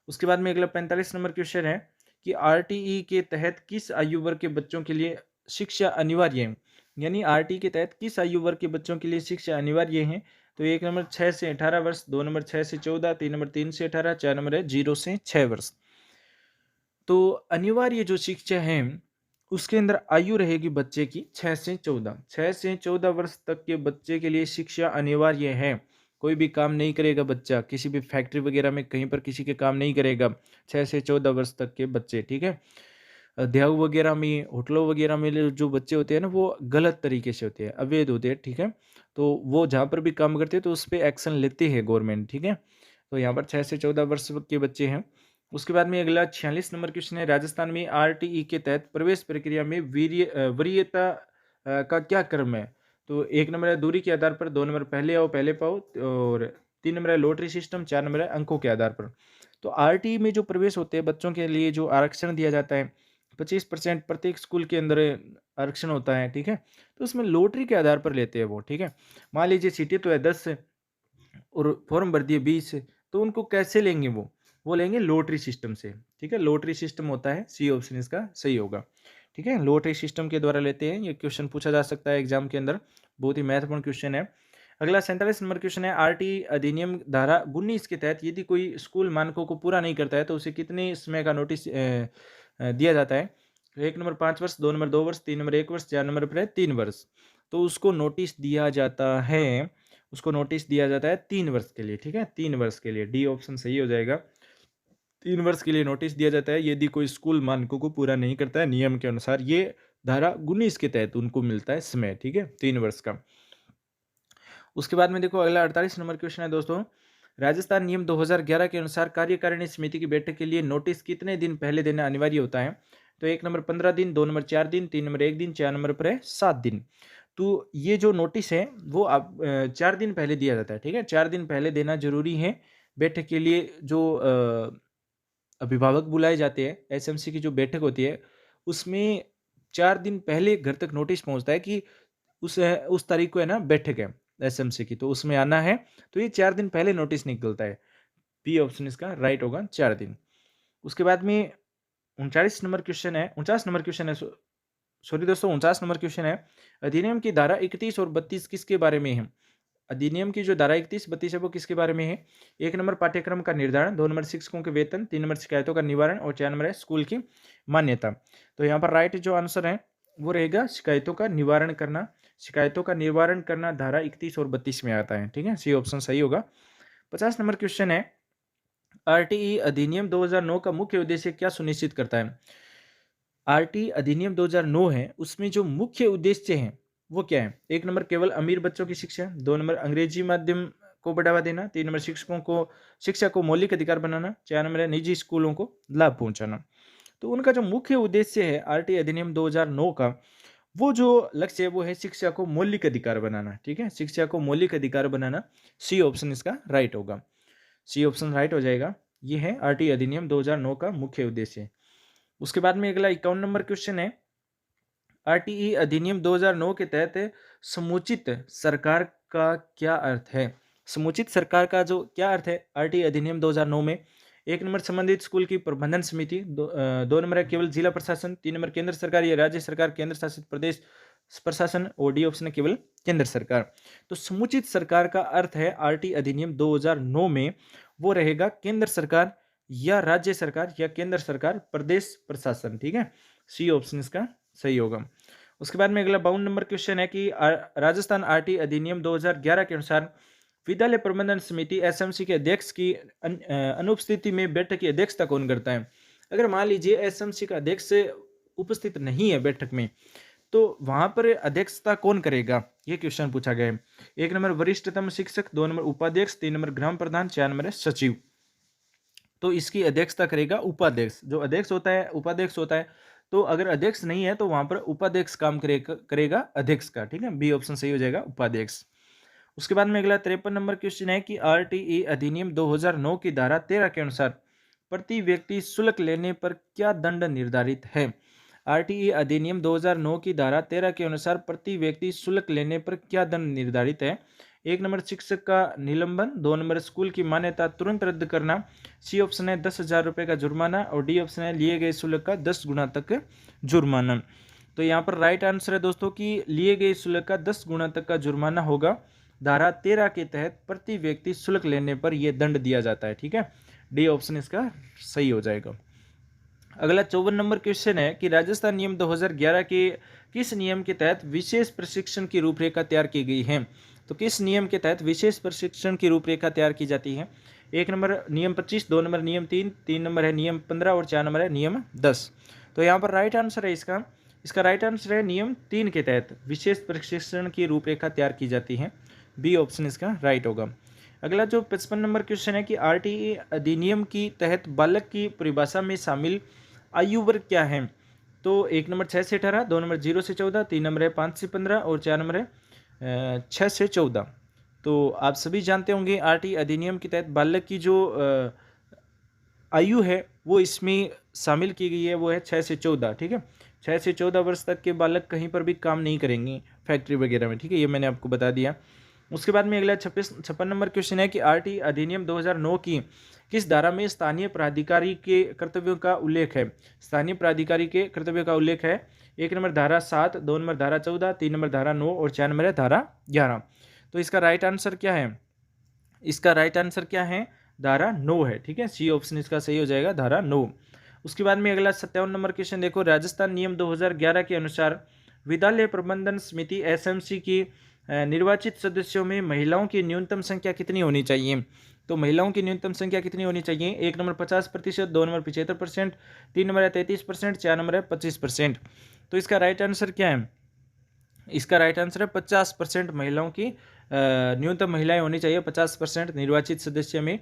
उसके बाद में अगला 45 नंबर क्वेश्चन है कि आरटीई के तहत किस आयु वर्ग के बच्चों के लिए शिक्षा अनिवार्य है, यानी आरटीई के तहत किस आयु वर्ग के बच्चों के लिए शिक्षा अनिवार्य है। तो एक नंबर 6 से 18 वर्ष, 2 नंबर 6 से 14, 3 नंबर 3 से 18, 4 नंबर है 0 से 6 वर्ष। तो अनिवार्य जो शिक्षा है उसके अंदर आयु रहेगी बच्चे की 6 से 14। 6 से 14 वर्ष तक के बच्चे के लिए शिक्षा अनिवार्य है। कोई भी काम नहीं करेगा बच्चा, किसी भी फैक्ट्री वगैरह में कहीं पर किसी के काम नहीं करेगा 6 से 14 वर्ष तक के बच्चे, ठीक है। देहात वगैरह में, होटलों वगैरह में जो बच्चे होते हैं ना, वो गलत तरीके से होते हैं, अवैध होते हैं, ठीक है। तो वो जहाँ पर भी काम करते हैं तो उस पर एक्शन लेती है गवर्नमेंट, ठीक है। तो यहाँ पर 6 से 14 वर्ष के बच्चे हैं। उसके बाद में अगला 46 नंबर क्वेश्चन है, राजस्थान में आरटीई के तहत प्रवेश प्रक्रिया में वरीयता का क्या क्रम है। तो एक नंबर है दूरी के आधार पर, 2 नंबर पहले आओ पहले पाओ, और 3 नंबर है लॉटरी सिस्टम, 4 नंबर है अंकों के आधार पर। तो आरटीई में जो प्रवेश होते हैं बच्चों के लिए जो आरक्षण दिया जाता है 25% प्रत्येक स्कूल के अंदर आरक्षण होता है, ठीक है। तो उसमें लॉटरी के आधार पर लेते हैं वो, ठीक है। मान लीजिए सीटें तो है 10 और फॉर्म भर दिए 20, तो उनको कैसे लेंगे वो लेंगे लॉटरी सिस्टम से, ठीक है। लॉटरी सिस्टम होता है, सी ऑप्शन इसका सही होगा, ठीक है। लॉटरी सिस्टम के द्वारा लेते हैं। ये क्वेश्चन पूछा जा सकता है एग्जाम के अंदर, बहुत ही महत्वपूर्ण क्वेश्चन है। अगला 47 नंबर क्वेश्चन है, आरटी अधिनियम धारा 19 के तहत यदि कोई स्कूल मानकों को पूरा नहीं करता है तो उसे कितने समय का नोटिस दिया जाता है। तो एक नंबर 5 वर्ष, 2 नंबर 2 वर्ष, 3 नंबर 1 वर्ष, 4 नंबर पर है 3 वर्ष। तो उसको नोटिस दिया जाता है, उसको नोटिस दिया जाता है 3 वर्ष के लिए, ठीक है। 3 वर्ष के लिए, डी ऑप्शन सही हो जाएगा। 3 वर्ष के लिए नोटिस दिया जाता है यदि कोई स्कूल मानकों को पूरा नहीं करता है नियम के अनुसार। ये धारा 19 के तहत उनको मिलता है समय, ठीक है, 3 वर्ष का। उसके बाद में देखो अगला 48 नंबर क्वेश्चन है दोस्तों, राजस्थान नियम 2011 के अनुसार कार्यकारिणी समिति की बैठक के लिए नोटिस कितने दिन पहले देना अनिवार्य होता है। तो एक नंबर 15 दिन, 2 नंबर 4 दिन, 3 नंबर 1 दिन, 4 नंबर पर है 7 दिन। तो ये जो नोटिस है वो आप 4 दिन पहले दिया जाता है, ठीक है। 4 दिन पहले देना जरूरी है। बैठक के लिए जो अभिभावक बुलाए जाते हैं, एसएमसी की जो बैठक होती है उसमें 4 दिन पहले घर तक नोटिस पहुंचता है कि उस तारीख को है ना बैठक है एसएमसी की, तो उसमें आना है। तो ये 4 दिन पहले नोटिस निकलता है। बी ऑप्शन इसका राइट होगा, 4 दिन। उसके बाद में 39 नंबर क्वेश्चन है, 49 नंबर क्वेश्चन है, सॉरी दोस्तों 49 नंबर क्वेश्चन है, अधिनियम की धारा 31 और 32 किसके बारे में है। अधिनियम की जो धारा 31, 32 है वो किसके बारे में है। एक नंबर पाठ्यक्रम का निर्धारण, 2 नंबर शिक्षकों के वेतन, 3 नंबर शिकायतों का निवारण, और 4 नंबर है स्कूल की मान्यता। तो यहाँ पर राइट जो आंसर है वो रहेगा शिकायतों का निवारण करना। शिकायतों का निवारण करना धारा 31 और 32 में आता है, ठीक है। सी ऑप्शन सही होगा। 50 नंबर क्वेश्चन है, आरटीई अधिनियम 2009 का मुख्य उद्देश्य क्या सुनिश्चित करता है। आरटीई अधिनियम 2009 है, उसमें जो मुख्य उद्देश्य है वो क्या है। एक नंबर केवल अमीर बच्चों की शिक्षा, 2 नंबर अंग्रेजी माध्यम को बढ़ावा देना, 3 नंबर शिक्षकों को शिक्षा को मौलिक अधिकार बनाना, 4 नंबर है निजी स्कूलों को लाभ पहुंचाना। तो उनका जो मुख्य उद्देश्य है आरटीई अधिनियम 2009 का, वो जो लक्ष्य है वो है शिक्षा को मौलिक अधिकार बनाना, ठीक है। शिक्षा को मौलिक अधिकार बनाना, सी ऑप्शन इसका राइट होगा। सी ऑप्शन राइट हो जाएगा। ये है आरटीई अधिनियम 2009 का मुख्य उद्देश्य। उसके बाद में अगला 51 नंबर क्वेश्चन है, आरटीई अधिनियम 2009 के तहत समुचित सरकार का क्या अर्थ है। समुचित सरकार का जो क्या अर्थ है आरटीई अधिनियम 2009 में। एक नंबर संबंधित स्कूल की प्रबंधन समिति, 2 नंबर है केवल जिला प्रशासन, 3 नंबर केंद्र सरकार या राज्य सरकार, केंद्र शासित प्रदेश प्रशासन, और डी ऑप्शन है केवल केंद्र सरकार। तो समुचित सरकार का अर्थ है आरटीई अधिनियम 2009 में वो रहेगा केंद्र सरकार या राज्य सरकार या केंद्र सरकार प्रदेश प्रशासन, ठीक है। सी ऑप्शन इसका सही होगा। उसके बाद में अगला 52 नंबर क्वेश्चन है कि राजस्थान आरटीई अधिनियम 2011 के अनुसार विद्यालय प्रबंधन समिति एसएमसी के अध्यक्ष की अनुपस्थिति में बैठक की अध्यक्षता कौन करता है। अगर मान लीजिए एसएमसी का अध्यक्ष उपस्थित नहीं है बैठक में, तो वहां पर अध्यक्षता कौन करेगा, ये क्वेश्चन पूछा गया है। एक नंबर वरिष्ठतम शिक्षक, 2 नंबर उपाध्यक्ष, 3 नंबर ग्राम प्रधान, 4 नंबर है सचिव। तो इसकी अध्यक्षता करेगा उपाध्यक्ष। जो अध्यक्ष होता है उपाध्यक्ष होता है, तो अगर अध्यक्ष नहीं है तो वहां पर उपाध्यक्ष काम करेगा अध्यक्ष का, ठीक है। बी ऑप्शन सही हो जाएगा, उपाध्यक्ष। उसके बाद में अगला 53 नंबर क्वेश्चन है कि आरटीई अधिनियम 2009 की धारा 13 के अनुसार प्रति व्यक्ति शुल्क लेने पर क्या दंड निर्धारित है। आरटीई अधिनियम 2009 की धारा 13 के अनुसार प्रति व्यक्ति शुल्क लेने पर क्या दंड निर्धारित है। एक नंबर शिक्षक का निलंबन, 2 नंबर स्कूल की मान्यता तुरंत रद्द करना, सी ऑप्शन है 10,000 रुपये का जुर्माना और डी ऑप्शन है लिए गए शुल्क का 10 गुना तक जुर्माना। तो यहाँ पर राइट आंसर है दोस्तों कि लिए गए शुल्क का 10 गुना तक का जुर्माना होगा। धारा 13 के तहत प्रति व्यक्ति शुल्क लेने पर यह दंड दिया जाता है। ठीक है, डी ऑप्शन इसका सही हो जाएगा। अगला 54 नंबर क्वेश्चन है कि राजस्थान नियम 2011 के किस नियम के तहत विशेष प्रशिक्षण की रूपरेखा तैयार की गई है। तो किस नियम के तहत विशेष प्रशिक्षण की रूपरेखा तैयार की जाती है। एक नंबर नियम 25, 2 नंबर नियम 3, 3 नंबर है नियम 15 और 4 नंबर है नियम 10। तो यहाँ पर राइट आंसर है इसका राइट आंसर है नियम 3 के तहत विशेष प्रशिक्षण की रूपरेखा तैयार की जाती है। बी ऑप्शन इसका राइट होगा। अगला जो 55 नंबर क्वेश्चन है कि आरटीई अधिनियम की तहत बालक की परिभाषा में शामिल आयु वर्ग क्या है। तो एक नंबर 6 से 18, 2 नंबर 0 से 14, 3 नंबर है 5 से 15 और 4 नंबर है 6 से 14। तो आप सभी जानते होंगे आरटीई अधिनियम के तहत बालक की जो आयु है वो इसमें शामिल की गई है, वो है 6 से 14। ठीक है, 6 से 14 वर्ष तक के बालक कहीं पर भी काम नहीं करेंगे फैक्ट्री वगैरह में। ठीक है, ये मैंने आपको बता दिया। उसके बाद में अगला 56 नंबर क्वेश्चन है कि आरटीई अधिनियम 2009 की किस धारा में स्थानीय प्राधिकारी के कर्तव्यों का उल्लेख है। स्थानीय प्राधिकारी के कर्तव्यों का उल्लेख है। एक नंबर धारा 7, 2 नंबर धारा 14, 3 नंबर धारा 9 और 4 नंबर है धारा 11। तो इसका राइट आंसर क्या है, इसका राइट आंसर क्या है, धारा 9 है। ठीक है, सी ऑप्शन इसका सही हो जाएगा, धारा 9। उसके बाद में अगला 57 नंबर क्वेश्चन देखो, राजस्थान नियम 2011 के अनुसार विद्यालय प्रबंधन समिति एसएमसी की निर्वाचित सदस्यों में महिलाओं की न्यूनतम संख्या कितनी होनी चाहिए। तो महिलाओं की न्यूनतम संख्या कितनी होनी चाहिए। एक नंबर 50%, 2 नंबर 75%, 3 नंबर है 33%, 4 नंबर है 25%। तो इसका राइट आंसर क्या है, इसका राइट आंसर है 50% महिलाओं की न्यूनतम महिलाएं होनी चाहिए 50% निर्वाचित सदस्य में।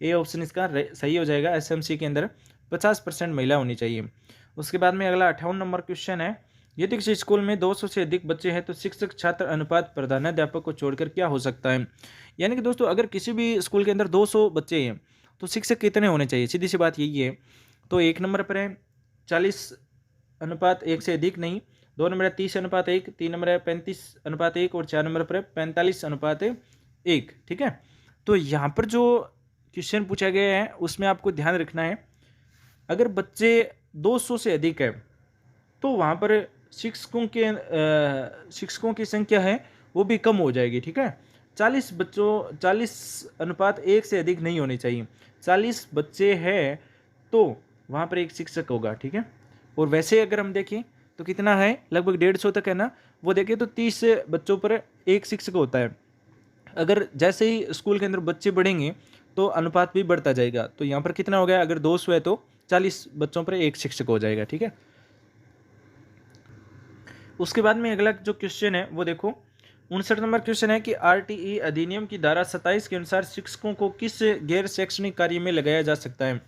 ए ऑप्शन इसका सही हो जाएगा, एसएमसी के अंदर 50% महिला होनी चाहिए। उसके बाद में अगला 58 नंबर क्वेश्चन है, यदि किसी स्कूल में 200 से अधिक बच्चे हैं तो शिक्षक छात्र अनुपात प्रधानाध्यापक को छोड़कर क्या हो सकता है। यानी कि दोस्तों अगर किसी भी स्कूल के अंदर 200 बच्चे हैं तो शिक्षक कितने होने चाहिए, सीधी सी बात यही है। तो एक नंबर पर है 40:1 से अधिक नहीं, 2 नंबर है 30:1, 3 नंबर है 35:1 और 4 नंबर पर है 45:1। ठीक है, तो यहाँ पर जो क्वेश्चन पूछा गया है उसमें आपको ध्यान रखना है, अगर बच्चे 200 से अधिक है तो वहाँ पर शिक्षकों की संख्या है वो भी कम हो जाएगी। ठीक है, 40:1 से अधिक नहीं होनी चाहिए। 40 बच्चे हैं तो वहाँ पर एक शिक्षक होगा। ठीक है, और वैसे अगर हम देखें तो कितना है, लगभग 150 तक है ना, वो देखें तो 30 बच्चों पर एक शिक्षक होता है। अगर जैसे ही स्कूल के अंदर बच्चे बढ़ेंगे तो अनुपात भी बढ़ता जाएगा। तो यहाँ पर कितना हो गया, अगर 200 है तो 40 बच्चों पर एक शिक्षक हो जाएगा। ठीक है, उसके बाद में अगला जो क्वेश्चन है वो देखो, 59 नंबर क्वेश्चन है कि आरटीई अधिनियम की धारा 27 के अनुसार शिक्षकों को किस गैर शैक्षणिक कार्य में लगाया जा सकता है।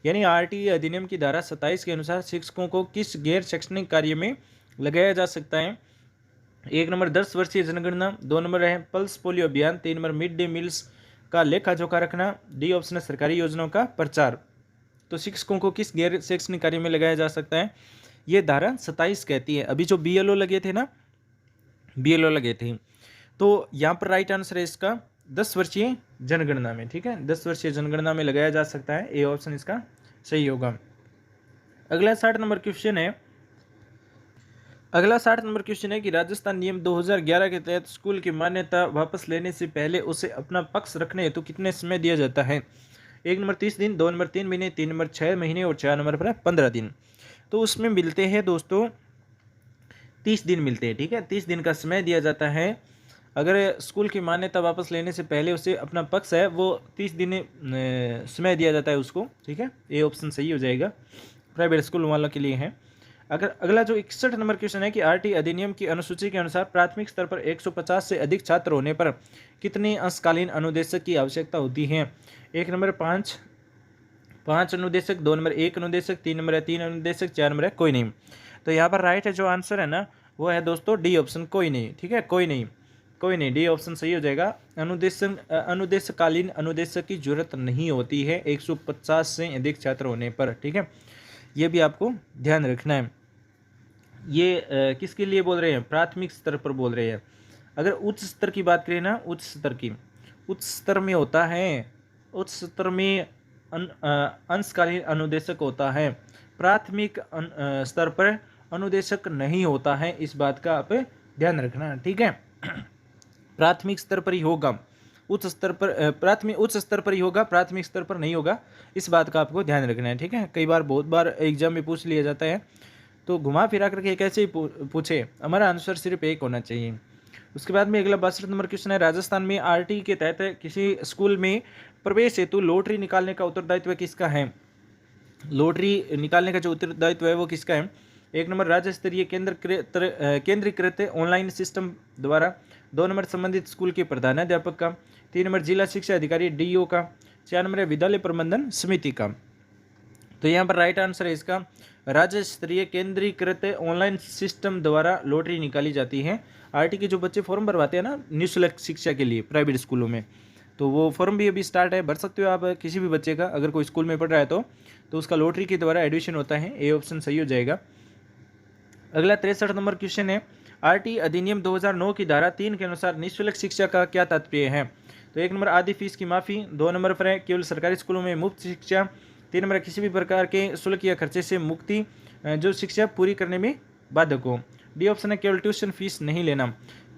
यानी आरटीई अधिनियम की धारा 27 के अनुसार शिक्षकों को किस गैर शैक्षणिक कार्य में लगाया जा सकता है। एक नंबर 10 वर्षीय जनगणना, 2 नंबर है पल्स पोलियो अभियान, 3 नंबर मिड डे मील्स का लेखा जोखा रखना, डी ऑप्शन है सरकारी योजनाओं का प्रचार। तो शिक्षकों को किस गैर शैक्षणिक कार्य में लगाया जा सकता है, ये धारा 27 कहती है। अभी जो बीएलओ लगे थे ना, बीएलओ लगे थे, तो यहाँ पर राइट आंसर है इसका 10 वर्षीय जनगणना में। ठीक है, 10 वर्षीय जनगणना में लगाया जा सकता है, ए ऑप्शन इसका सही होगा। अगला 60 नंबर क्वेश्चन है, अगला 60 नंबर क्वेश्चन है कि राजस्थान नियम 2011 के तहत स्कूल की मान्यता वापस लेने से पहले उसे अपना पक्ष रखने हेतु कितने समय दिया जाता है। एक नंबर 30 दिन, 2 नंबर 3 महीने, 3 नंबर 6 महीने और 4 नंबर पर 15 दिन। तो उसमें मिलते हैं दोस्तों 30 दिन मिलते हैं। ठीक है, 30 दिन का समय दिया जाता है। अगर स्कूल की मान्यता वापस लेने से पहले उसे अपना पक्ष है वो 30 दिन समय दिया जाता है उसको। ठीक है, ये ऑप्शन सही हो जाएगा, प्राइवेट स्कूल वालों के लिए है। अगर अगला जो 61 नंबर क्वेश्चन है कि आरटीई अधिनियम की अनुसूची के अनुसार प्राथमिक स्तर पर 150 से अधिक छात्र होने पर कितने अंशकालीन अनुदेशक की आवश्यकता होती है। एक नंबर 5 अनुदेशक, 2 नंबर 1 अनुदेशक, 3 नंबर है 3 अनुदेशक, 4 नंबर है कोई नहीं। तो यहाँ पर राइट है जो आंसर है ना वो है दोस्तों डी ऑप्शन, कोई नहीं। ठीक है, कोई नहीं, डी ऑप्शन सही हो जाएगा। अनुदेशकालीन अनुदेशक की जरूरत नहीं होती है 150 से अधिक छात्र होने पर। ठीक है, ये भी आपको ध्यान रखना है। ये किसके लिए बोल रहे हैं, प्राथमिक स्तर पर बोल रहे हैं। अगर उच्च स्तर की बात करें ना, उच्च स्तर में होता है, उच्च स्तर में अंशकालीन अनुदेशक होता है, प्राथमिक स्तर पर अनुदेशक नहीं होता है। इस बात का आप ध्यान रखना, ठीक है। प्राथमिक स्तर पर ही होगा, उच्च स्तर पर उच्च स्तर पर ही होगा, प्राथमिक स्तर पर नहीं होगा। इस बात का आपको ध्यान रखना है, ठीक है। कई बार, बहुत बार एग्जाम में पूछ लिया जाता है, तो घुमा फिरा करके कैसे ही पूछे, हमारा आंसर सिर्फ एक होना चाहिए। उसके बाद में अगला 62 नंबर क्वेश्चन है, राजस्थान में आरटी के तहत किसी स्कूल में प्रवेश हेतु लॉटरी निकालने का उत्तरदायित्व किसका है? लॉटरी निकालने का जो उत्तरदायित्व है वो किसका है? एक नंबर राज्य स्तरीय केंद्रीकृत ऑनलाइन सिस्टम द्वारा, दो नंबर संबंधित स्कूल के प्रधानाध्यापक का, तीन नंबर जिला शिक्षा अधिकारी डीओ का, चार नंबर विद्यालय प्रबंधन समिति का। तो यहाँ पर राइट आंसर है इसका राज्य स्तरीय केंद्रीकृत ऑनलाइन सिस्टम द्वारा लॉटरी निकाली जाती है। आरटी के जो बच्चे फॉर्म भरवाते हैं ना निःशुल्क शिक्षा के लिए प्राइवेट स्कूलों में, तो वो फॉर्म भी अभी स्टार्ट है, भर सकते हो आप किसी भी बच्चे का, अगर कोई स्कूल में पढ़ रहा है तो उसका लॉटरी के द्वारा एडमिशन होता है। ए ऑप्शन सही हो जाएगा। अगला 63 नंबर क्वेश्चन है, आरटी अधिनियम 2009 की धारा 3 के अनुसार निःशुल्क शिक्षा का क्या तात्पर्य है? तो एक नंबर आधी फीस की माफी, दो नंबर पर है केवल सरकारी स्कूलों में मुफ्त शिक्षा, तीन नंबर किसी भी प्रकार के शुल्क या खर्चे से मुक्ति जो शिक्षा पूरी करने में बाधक हो, डी ऑप्शन है केवल ट्यूशन फीस नहीं लेना।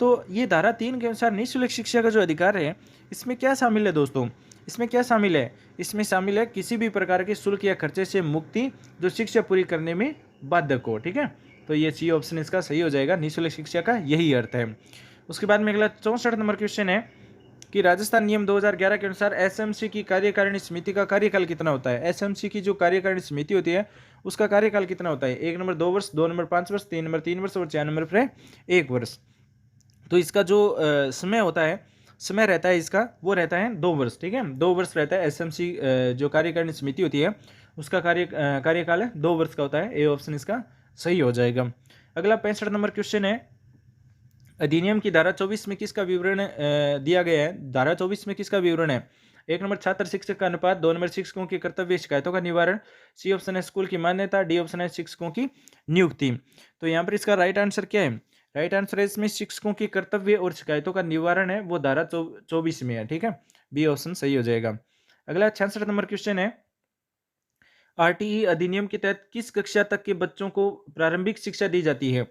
तो ये धारा 3 के अनुसार निःशुल्क शिक्षा का जो अधिकार है, इसमें क्या शामिल है दोस्तों? इसमें क्या शामिल है? इसमें शामिल है किसी भी प्रकार के शुल्क या खर्चे से मुक्ति जो शिक्षा पूरी करने में बाधक हो, ठीक है। तो ये सी ऑप्शन इसका सही हो जाएगा, निःशुल्क शिक्षा का यही अर्थ है। उसके बाद में अगला 64 नंबर क्वेश्चन है कि राजस्थान नियम 2011 के अनुसार एसएमसी की कार्यकारिणी समिति का कार्यकाल कितना होता है? एसएमसी की जो कार्यकारिणी समिति होती है उसका कार्यकाल कितना होता है? एक नंबर 2 वर्ष, दो नंबर 5 वर्ष, तीन नंबर 3 वर्ष और चार नंबर पर 1 वर्ष। तो इसका जो समय होता है, समय रहता है इसका, वो रहता है 2 वर्ष, ठीक है। 2 वर्ष रहता है एसएमसी जो कार्यकारिणी समिति होती है उसका कार्यकाल है 2 वर्ष का होता है। ए ऑप्शन इसका सही हो जाएगा। अगला 65 नंबर क्वेश्चन है, अधिनियम की धारा 24 में किसका विवरण दिया गया है? धारा 24 में किसका विवरण है? एक नंबर छात्र शिक्षक का अनुपात, दो नंबर शिक्षकों की कर्तव्य शिकायतों का निवारण, सी ऑप्शन है स्कूल की मान्यता, डी ऑप्शन है शिक्षकों की नियुक्ति। तो यहाँ पर इसका राइट आंसर क्या है? राइट आंसर है इसमें शिक्षकों की कर्तव्य और शिकायतों का निवारण है, वो धारा 24 में है, ठीक है। बी ऑप्शन सही हो जाएगा। अगला 66 नंबर क्वेश्चन है, आरटीई अधिनियम के तहत किस कक्षा तक के बच्चों को प्रारंभिक शिक्षा दी जाती है?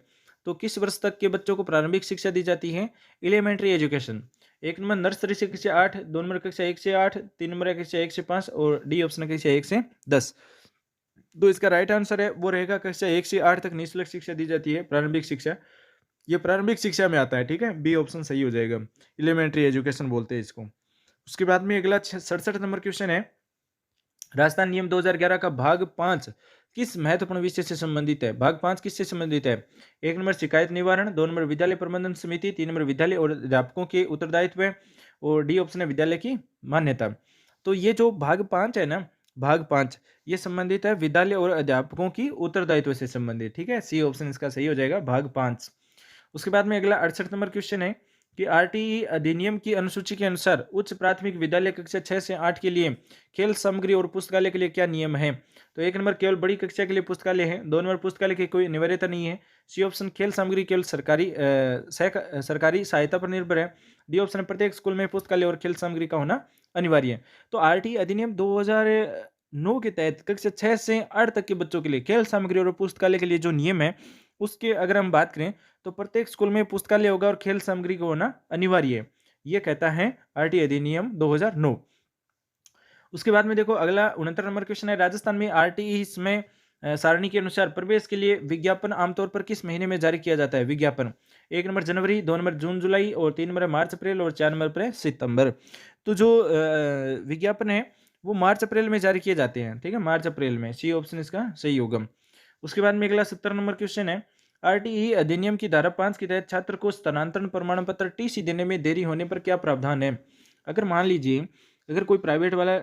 तो किस वर्ष तक के बच्चों को प्रारंभिक शिक्षा दी जाती है? Elementary education. एक नंबर नर्सरी से कक्षा 8, दो नंबर कक्षा 1 से 8, तीन नंबर कक्षा 1 से 5 और डी ऑप्शन है कक्षा 1 से 10। तो इसका राइट आंसर है वो रहेगा कक्षा 1 से 8 तक निःशुल्क शिक्षा दी जाती है, प्रारंभिक शिक्षा। ये प्रारंभिक शिक्षा में आता है, ठीक है। बी ऑप्शन सही हो जाएगा, एलिमेंट्री एजुकेशन बोलते हैं इसको। उसके बाद में अगला 67 नंबर क्वेश्चन है, राजस्थान नियम 2011 का भाग 5 किस महत्वपूर्ण विषय से संबंधित है? भाग 5 किससे संबंधित है? एक नंबर शिकायत निवारण, दो नंबर विद्यालय प्रबंधन समिति, तीन नंबर विद्यालय और अध्यापकों के उत्तरदायित्व और डी ऑप्शन है विद्यालय की मान्यता। तो ये जो भाग 5 है ना, भाग 5 ये संबंधित है विद्यालय और अध्यापकों की उत्तरदायित्व से संबंधित, ठीक है। सी ऑप्शन इसका सही हो जाएगा, भाग 5। उसके बाद में अगला 68 नंबर क्वेश्चन है कि आरटीई अधिनियम की अनुसूची के अनुसार उच्च प्राथमिक विद्यालय कक्षा 6 से 8 के लिए खेल सामग्री और पुस्तकालय के लिए क्या नियम है? तो एक नंबर केवल बड़ी कक्षा के लिए पुस्तकालय है, दो नंबर पुस्तकालय की कोई अनिवार्यता नहीं है, सी ऑप्शन खेल सामग्री केवल सरकारी सहायता पर निर्भर है, डी ऑप्शन प्रत्येक स्कूल में पुस्तकालय और खेल सामग्री का होना अनिवार्य है। तो आरटीई अधिनियम 2009 के तहत कक्षा 6 से 8 तक के बच्चों के लिए खेल सामग्री और पुस्तकालय के लिए जो नियम है उसके अगर हम बात करें तो प्रत्येक स्कूल में पुस्तकालय होगा और खेल सामग्री का होना अनिवार्य है, ये कहता है आरटीई अधिनियम 2009। उसके बाद में देखो अगला 69 नंबर क्वेश्चन है, राजस्थान में आरटीई में सारणी के अनुसार प्रवेश के लिए विज्ञापन आमतौर पर किस महीने में जारी किया जाता है? विज्ञापन एक नंबर जनवरी, दो नंबर जून जुलाई और तीन नंबर मार्च अप्रैल और चार नंबर पर सितंबर। तो जो विज्ञापन है वो मार्च अप्रैल में जारी किए जाते हैं, ठीक है, मार्च अप्रैल में। सी ऑप्शन इसका सही होगा। उसके बाद में अगला 70 नंबर क्वेश्चन है, आरटीई अधिनियम की धारा 5 के तहत छात्र को स्थानांतरण प्रमाण पत्र टीसी देने में देरी होने पर क्या प्रावधान है? अगर मान लीजिए अगर कोई प्राइवेट वाला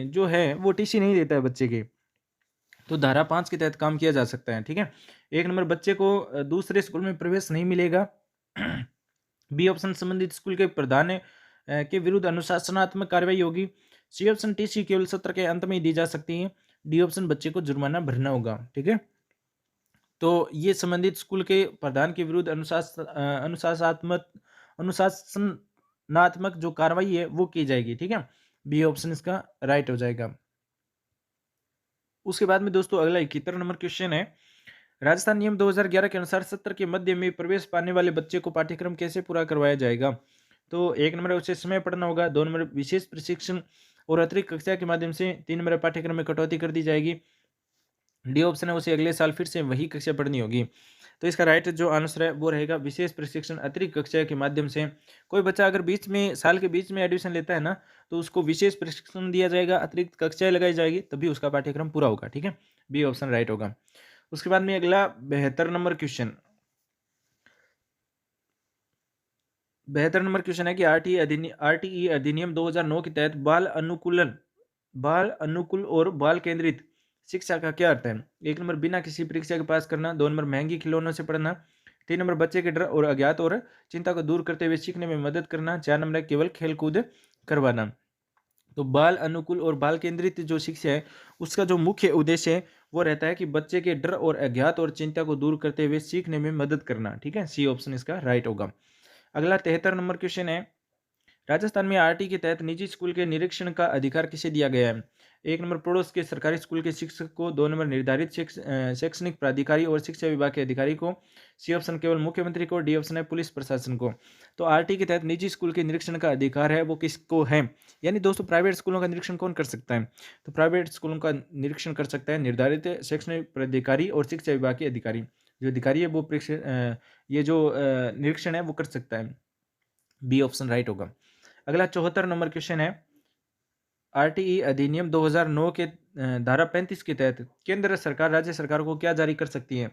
जो है वो टीसी नहीं देता है बच्चे के, तो धारा 5 के तहत काम किया जा सकता है, ठीक है। एक नंबर बच्चे को दूसरे स्कूल में प्रवेश नहीं मिलेगा, बी ऑप्शन संबंधित स्कूल के प्रधान के विरुद्ध अनुशासनात्मक कार्रवाई होगी, सी ऑप्शन टीसी केवल सत्र के अंत में ही दी जा सकती है, डी ऑप्शन बच्चे को जुर्माना भरना होगा, ठीक है। तो ये संबंधित स्कूल के प्रधान के विरुद्ध अनुशासनात्मक अनुशासनात्मक जो कार्रवाई है वो की जाएगी। ठीक है, बी ऑप्शन इसका राइट हो जाएगा। उसके बाद में दोस्तों अगला 71 नंबर क्वेश्चन है, राजस्थान नियम 2011 के अनुसार सत्र के मध्य में प्रवेश पाने वाले बच्चे को पाठ्यक्रम कैसे पूरा करवाया जाएगा? तो 1 नंबर उसे समय पढ़ना होगा, 2 नंबर विशेष प्रशिक्षण और अतिरिक्त कक्षा के माध्यम से, 3 नंबर पाठ्यक्रम में कटौती कर दी जाएगी, डी ऑप्शन है उसे अगले साल फिर से वही कक्षा पढ़नी होगी। तो इसका राइट जो आंसर है वो रहेगा विशेष प्रशिक्षण अतिरिक्त कक्षा के माध्यम से। कोई बच्चा अगर बीच में साल के बीच में एडमिशन लेता है ना, तो उसको विशेष प्रशिक्षण दिया जाएगा, अतिरिक्त कक्षाएं लगाई जाएगी, तभी उसका पाठ्यक्रम पूरा होगा। ठीक है, बी ऑप्शन राइट होगा। उसके बाद में अगला 72 नंबर क्वेश्चन, 72 नंबर क्वेश्चन है कि आरटीई अधिनियम 2009 के तहत बाल अनुकूल और बाल केंद्रित शिक्षा का क्या अर्थ है? 1 नंबर बिना किसी परीक्षा के पास करना, 2 नंबर महंगी खिलौनों से पढ़ना, 3 नंबर बच्चे के डर और अज्ञात और चिंता को दूर करते हुए सीखने में मदद करना, 4 नंबर केवल खेलकूद करवाना। तो बाल अनुकूल और बाल केंद्रित जो शिक्षा है उसका जो मुख्य उद्देश्य है वो रहता है कि बच्चे के डर और अज्ञात और चिंता को दूर करते हुए सीखने में मदद करना। ठीक है, सी ऑप्शन इसका राइट होगा। अगला 73 नंबर क्वेश्चन है, राजस्थान में आरटी के तहत निजी स्कूल के निरीक्षण का अधिकार किसे दिया गया है? 1 नंबर पड़ोस के सरकारी स्कूल के शिक्षक को, 2 नंबर निर्धारित शैक्षणिक प्राधिकारी और शिक्षा विभाग के अधिकारी को, सी ऑप्शन केवल मुख्यमंत्री को, डी ऑप्शन है पुलिस प्रशासन को। तो आरटी के तहत निजी स्कूल के निरीक्षण का अधिकार है वो किसको है? यानी दोस्तों प्राइवेट स्कूलों का निरीक्षण कौन कर सकता है? तो प्राइवेट स्कूलों का निरीक्षण कर सकता है निर्धारित शैक्षणिक प्राधिकारी और शिक्षा विभाग के अधिकारी। जो अधिकारी है वो ये जो निरीक्षण है वो कर सकता है। बी ऑप्शन राइट होगा। अगला 74 नंबर क्वेश्चन है, आरटीई अधिनियम 2009 के धारा 35 के तहत केंद्र सरकार राज्य सरकार को क्या जारी कर सकती है?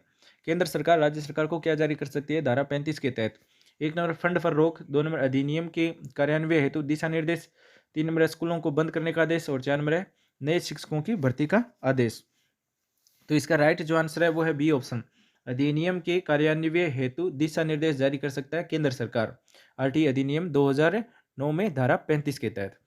केंद्र सरकार राज्य सरकार को क्या जारी कर सकती है धारा 35 के तहत? 1 नंबर फंड पर रोक, 2 नंबर अधिनियम के कार्यान्वयन हेतु दिशा निर्देश, 3 नंबर स्कूलों को बंद करने का आदेश, और 4 नंबर है नए शिक्षकों की भर्ती का आदेश। तो इसका राइट जो आंसर है वो है बी ऑप्शन, अधिनियम के कार्यान्वयन हेतु दिशा निर्देश जारी कर सकता है केंद्र सरकार, आरटीई अधिनियम 2009 में धारा 35 के तहत।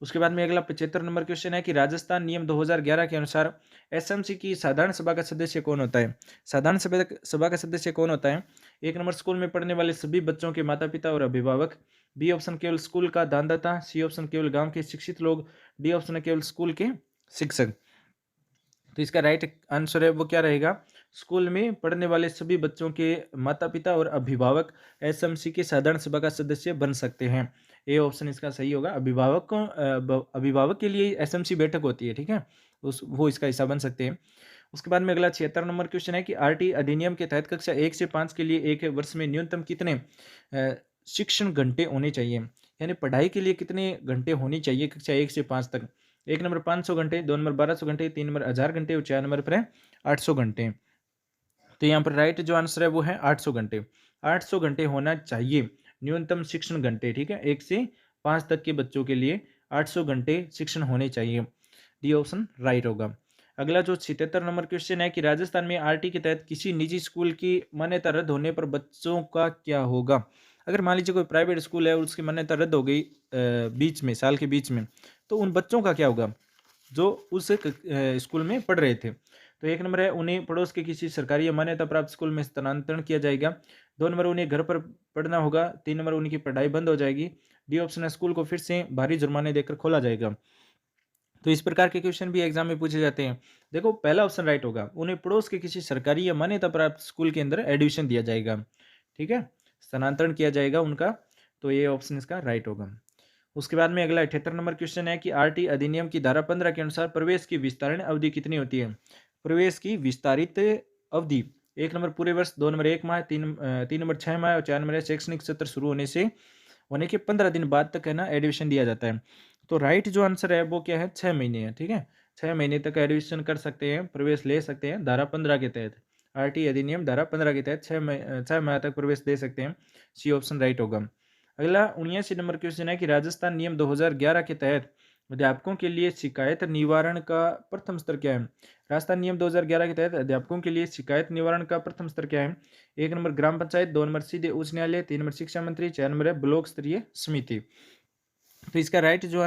उसके बाद में अगला 75 नंबर क्वेश्चन है कि राजस्थान नियम 2011 के अनुसार एसएमसी की साधारण सभा का सदस्य कौन होता है? साधारण सभा का सदस्य कौन होता है? 1 नंबर स्कूल में पढ़ने वाले सभी बच्चों के माता पिता और अभिभावक, बी ऑप्शन केवल स्कूल का दानदाता, सी ऑप्शन केवल गांव के शिक्षित लोग, डी ऑप्शन केवल स्कूल के शिक्षक। तो इसका राइट आंसर है वो क्या रहेगा? स्कूल में पढ़ने वाले सभी बच्चों के माता पिता और अभिभावक एसएमसी के साधारण सभा का सदस्य बन सकते हैं। ए ऑप्शन इसका सही होगा। अभिभावक के लिए एसएमसी बैठक होती है। ठीक है, वो इसका हिस्सा बन सकते हैं। उसके बाद में अगला 76 नंबर क्वेश्चन है कि आरटी अधिनियम के तहत कक्षा 1 से 5 के लिए एक वर्ष में न्यूनतम कितने शिक्षण घंटे होने चाहिए? यानी पढ़ाई के लिए कितने घंटे होनी चाहिए कक्षा 1 से 5 तक? 1 नंबर 500 घंटे, 2 नंबर 1200 घंटे, 3 नंबर 1000 घंटे और 4 नंबर पर है 800 घंटे। तो यहाँ पर राइट जो आंसर है वो है 800 घंटे। 800 घंटे होना चाहिए न्यूनतम शिक्षण घंटे। ठीक है, 1 से 5 तक के बच्चों के लिए 800 घंटे शिक्षण होने चाहिए। डी ऑप्शन राइट होगा। अगला जो 77 नंबर क्वेश्चन है कि राजस्थान में आरटी के तहत किसी निजी स्कूल की मान्यता रद्द होने पर बच्चों का क्या होगा? अगर मान लीजिए कोई प्राइवेट स्कूल है और उसकी मान्यता रद्द हो गई बीच में, साल के बीच में, तो उन बच्चों का क्या होगा जो उस स्कूल में पढ़ रहे थे? तो 1 नंबर है उन्हें पड़ोस के किसी सरकारी या मान्यता प्राप्त स्कूल में स्थानांतरण किया जाएगा, 2 नंबर उन्हें घर पर पढ़ना होगा, 3 नंबर उनकी पढ़ाई बंद हो जाएगी, डी ऑप्शन है स्कूल को फिर से भारी जुर्माने देकर खोला जाएगा। तो इस प्रकार के क्वेश्चन भी एग्जाम में पूछे जाते हैं। देखो पहला ऑप्शन राइट होगा, उन्हें पड़ोस के किसी सरकारी या मान्यता प्राप्त स्कूल के अंदर एडमिशन दिया जाएगा। ठीक है, स्थानांतरण किया जाएगा उनका। तो ये ऑप्शन इसका राइट होगा। उसके बाद में अगला 78 नंबर क्वेश्चन है कि आरटी अधिनियम की धारा 15 के अनुसार प्रवेश की विस्तारण अवधि कितनी होती है? प्रवेश की विस्तारित अवधि 1 नंबर पूरे वर्ष, 2 नंबर 1 माह, 3 नंबर 6 माह और 4 नंबर शैक्षणिक सत्र शुरू होने के 15 दिन बाद तक है ना एडमिशन दिया जाता है। तो राइट जो आंसर है वो क्या है? 6 महीने है। ठीक है, 6 महीने तक एडमिशन कर सकते हैं, प्रवेश ले सकते हैं धारा 15 के तहत। आरटी अधिनियम धारा 15 के तहत 6 माह तक प्रवेश दे सकते हैं। सी ऑप्शन राइट होगा। अगला 79 नंबर क्वेश्चन है कि राजस्थान नियम 2011 के तहत अध्यापकों के लिए शिकायत निवारण का प्रथम स्तर क्या है? राजस्थान नियम 2011 के तहत अध्यापकों के लिए शिकायत निवारण का प्रथम स्तर क्या है? 1 नंबर ग्राम पंचायत, 2 नंबर सीधे उच्च न्यायालय, 3 नंबर शिक्षा मंत्री, 4 नंबर है ब्लॉक स्तरीय समिति। तो इसका राइट जो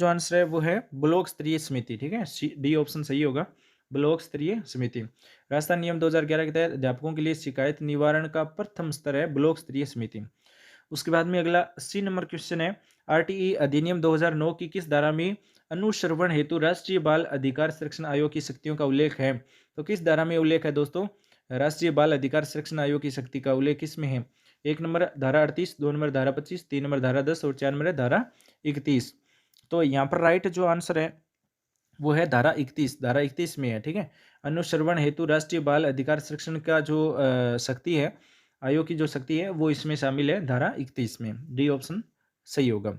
आंसर है वो है ब्लॉक स्तरीय समिति। ठीक है, डी ऑप्शन सही होगा, ब्लॉक स्तरीय समिति। राजस्थान नियम 2011 के तहत अध्यापकों के लिए शिकायत निवारण का प्रथम स्तर है ब्लॉक स्तरीय समिति। उसके बाद में अगला 80 नंबर क्वेश्चन है, आरटीई अधिनियम 2009 की किस धारा में अनुश्रवण हेतु राष्ट्रीय बाल अधिकार संरक्षण आयोग की शक्तियों का उल्लेख है? तो किस धारा में उल्लेख है दोस्तों? राष्ट्रीय बाल अधिकार संरक्षण आयोग की शक्ति का उल्लेख किस में है? 1 नंबर धारा 38, 2 नंबर धारा 25, 3 नंबर धारा 10 और 4 नंबर है धारा 31। तो यहाँ पर राइट जो आंसर है वो है धारा 31। धारा 31 में है, ठीक है। अनुश्रवण हेतु राष्ट्रीय बाल अधिकार संरक्षण का जो शक्ति है, आयोग की जो शक्ति है वो इसमें शामिल है धारा 31 में। डी ऑप्शन सही होगा।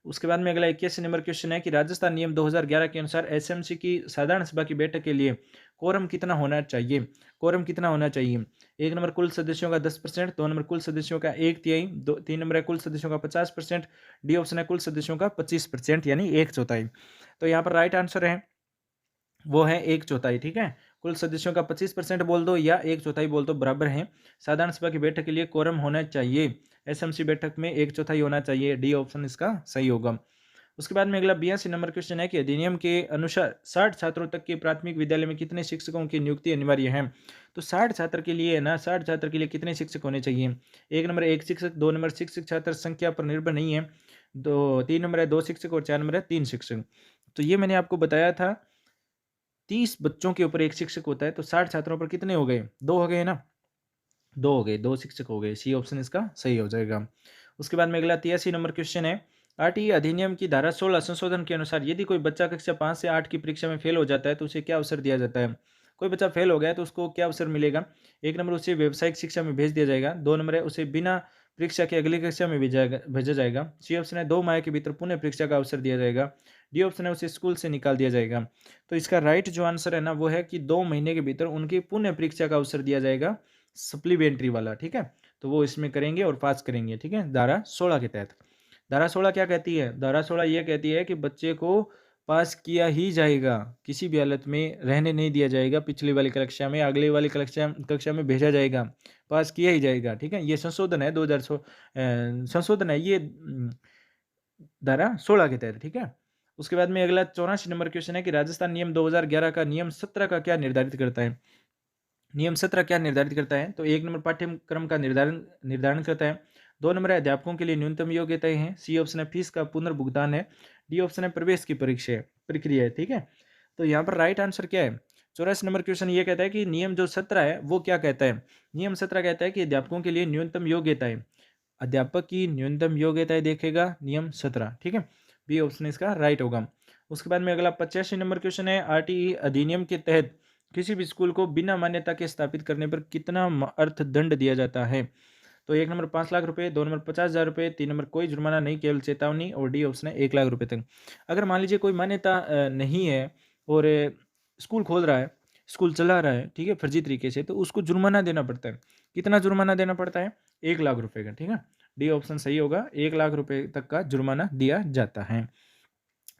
उसके बाद में अगला 81 नंबर क्वेश्चन है कि राजस्थान नियम 2011 के अनुसार एसएमसी की साधारण सभा की बैठक के लिए कोरम कितना होना चाहिए? कोरम कितना होना चाहिए? 1 नंबर कुल सदस्यों का 10%, 2 नंबर कुल सदस्यों का 1/3, 3 नंबर है कुल सदस्यों का 50%, डी ऑप्शन है कुल सदस्यों का 25% यानी 1/4। तो यहाँ पर राइट आंसर है वो है 1/4, ठीक है। कुल सदस्यों का 25% बोल दो या 1/4 बोल दो, बराबर है। साधारण सभा की बैठक के लिए कोरम होना चाहिए, एसएमसी बैठक में 1/4 होना चाहिए। डी ऑप्शन इसका सही होगा। उसके बाद में अगला 82 नंबर क्वेश्चन है कि अधिनियम के अनुसार 60 छात्रों तक के प्राथमिक विद्यालय में कितने शिक्षकों की नियुक्ति अनिवार्य है? तो 60 छात्र के लिए है ना, 60 छात्र के लिए कितने शिक्षक होने चाहिए? 1 नंबर 1 शिक्षक, 2 नंबर शिक्षक छात्र संख्या पर निर्भर नहीं है, 3 नंबर है 2 शिक्षक और 4 नंबर है 3 शिक्षक। तो ये मैंने आपको बताया था 30 बच्चों के ऊपर एक शिक्षक होता है, तो 60 छात्रों पर कितने हो गए? 2 हो गए ना, 2 हो गए, 2 शिक्षक हो गए। सी ऑप्शन इसका सही हो जाएगा। उसके बाद में अगला 83 नंबर क्वेश्चन है, आरटीई अधिनियम की धारा 16 संशोधन के अनुसार यदि कोई बच्चा कक्षा 5 से 8 की परीक्षा में फेल हो जाता है तो उसे क्या अवसर दिया जाता है? कोई बच्चा फेल हो गया है तो उसको क्या अवसर मिलेगा? 1 नंबर उसे व्यावसायिक शिक्षा में भेज दिया जाएगा, 2 नंबर है उसे बिना परीक्षा के अगली कक्षा में भेजा जाएगा, सी ऑप्शन है 2 माह के भीतर पुनः परीक्षा का अवसर दिया जाएगा, डी ऑप्शन है उसे स्कूल से निकाल दिया जाएगा। तो इसका राइट जो आंसर है ना वो है कि 2 महीने के भीतर उनकी पुनः परीक्षा का अवसर दिया जाएगा, सप्लीमेंट्री वाला, ठीक है। तो वो इसमें करेंगे और पास करेंगे, ठीक है, धारा 16 के तहत। धारा 16 क्या कहती है? धारा 16 ये कहती है कि बच्चे को पास किया ही जाएगा, किसी भी हालत में रहने नहीं दिया जाएगा, पिछली वाली कक्षा में अगली वाली कक्षा में भेजा जाएगा, पास किया ही जाएगा, ठीक है। ये संशोधन है 2016, संशोधन है ये धारा 16 के तहत, ठीक है। उसके बाद में अगला 84 नंबर क्वेश्चन है कि राजस्थान नियम 2011 का नियम 17 का क्या निर्धारित करता है? नियम 17 क्या निर्धारित करता है? तो 1 नंबर पाठ्यक्रम का निर्धारण करता है, 2 नंबर है अध्यापकों के लिए न्यूनतम योग्यताएं हैं, सी ऑप्शन है फीस का पुनर्भुगतान है, डी ऑप्शन है प्रवेश की परीक्षा है, प्रक्रिया है, ठीक है। तो यहाँ पर राइट आंसर क्या है? 84 नंबर क्वेश्चन ये कहता है कि नियम जो 17 है वो क्या कहता है? नियम 17 कहता है कि अध्यापकों के लिए न्यूनतम योग्यताएं, अध्यापक की न्यूनतम योग्यताएं देखेगा नियम 17, ठीक है। बी ऑप्शन इसका राइट होगा। उसके बाद में अगला 85 नंबर क्वेश्चन है, आरटीई अधिनियम के तहत किसी भी स्कूल को बिना मान्यता के स्थापित करने पर कितना अर्थदंड दिया जाता है? तो 1 नंबर 5 लाख रुपए, 2 नंबर 50,000 रुपए, 3 नंबर कोई जुर्माना नहीं केवल चेतावनी, और डी ऑप्शन है 1 लाख रुपए तक। अगर मान लीजिए कोई मान्यता नहीं है और स्कूल खोल रहा है, स्कूल चला रहा है, ठीक है, फर्जी तरीके से, तो उसको जुर्माना देना पड़ता है। कितना जुर्माना देना पड़ता है? 1 लाख रुपए का, ठीक है। डी ऑप्शन सही होगा, 1 लाख रुपए तक का जुर्माना दिया जाता है।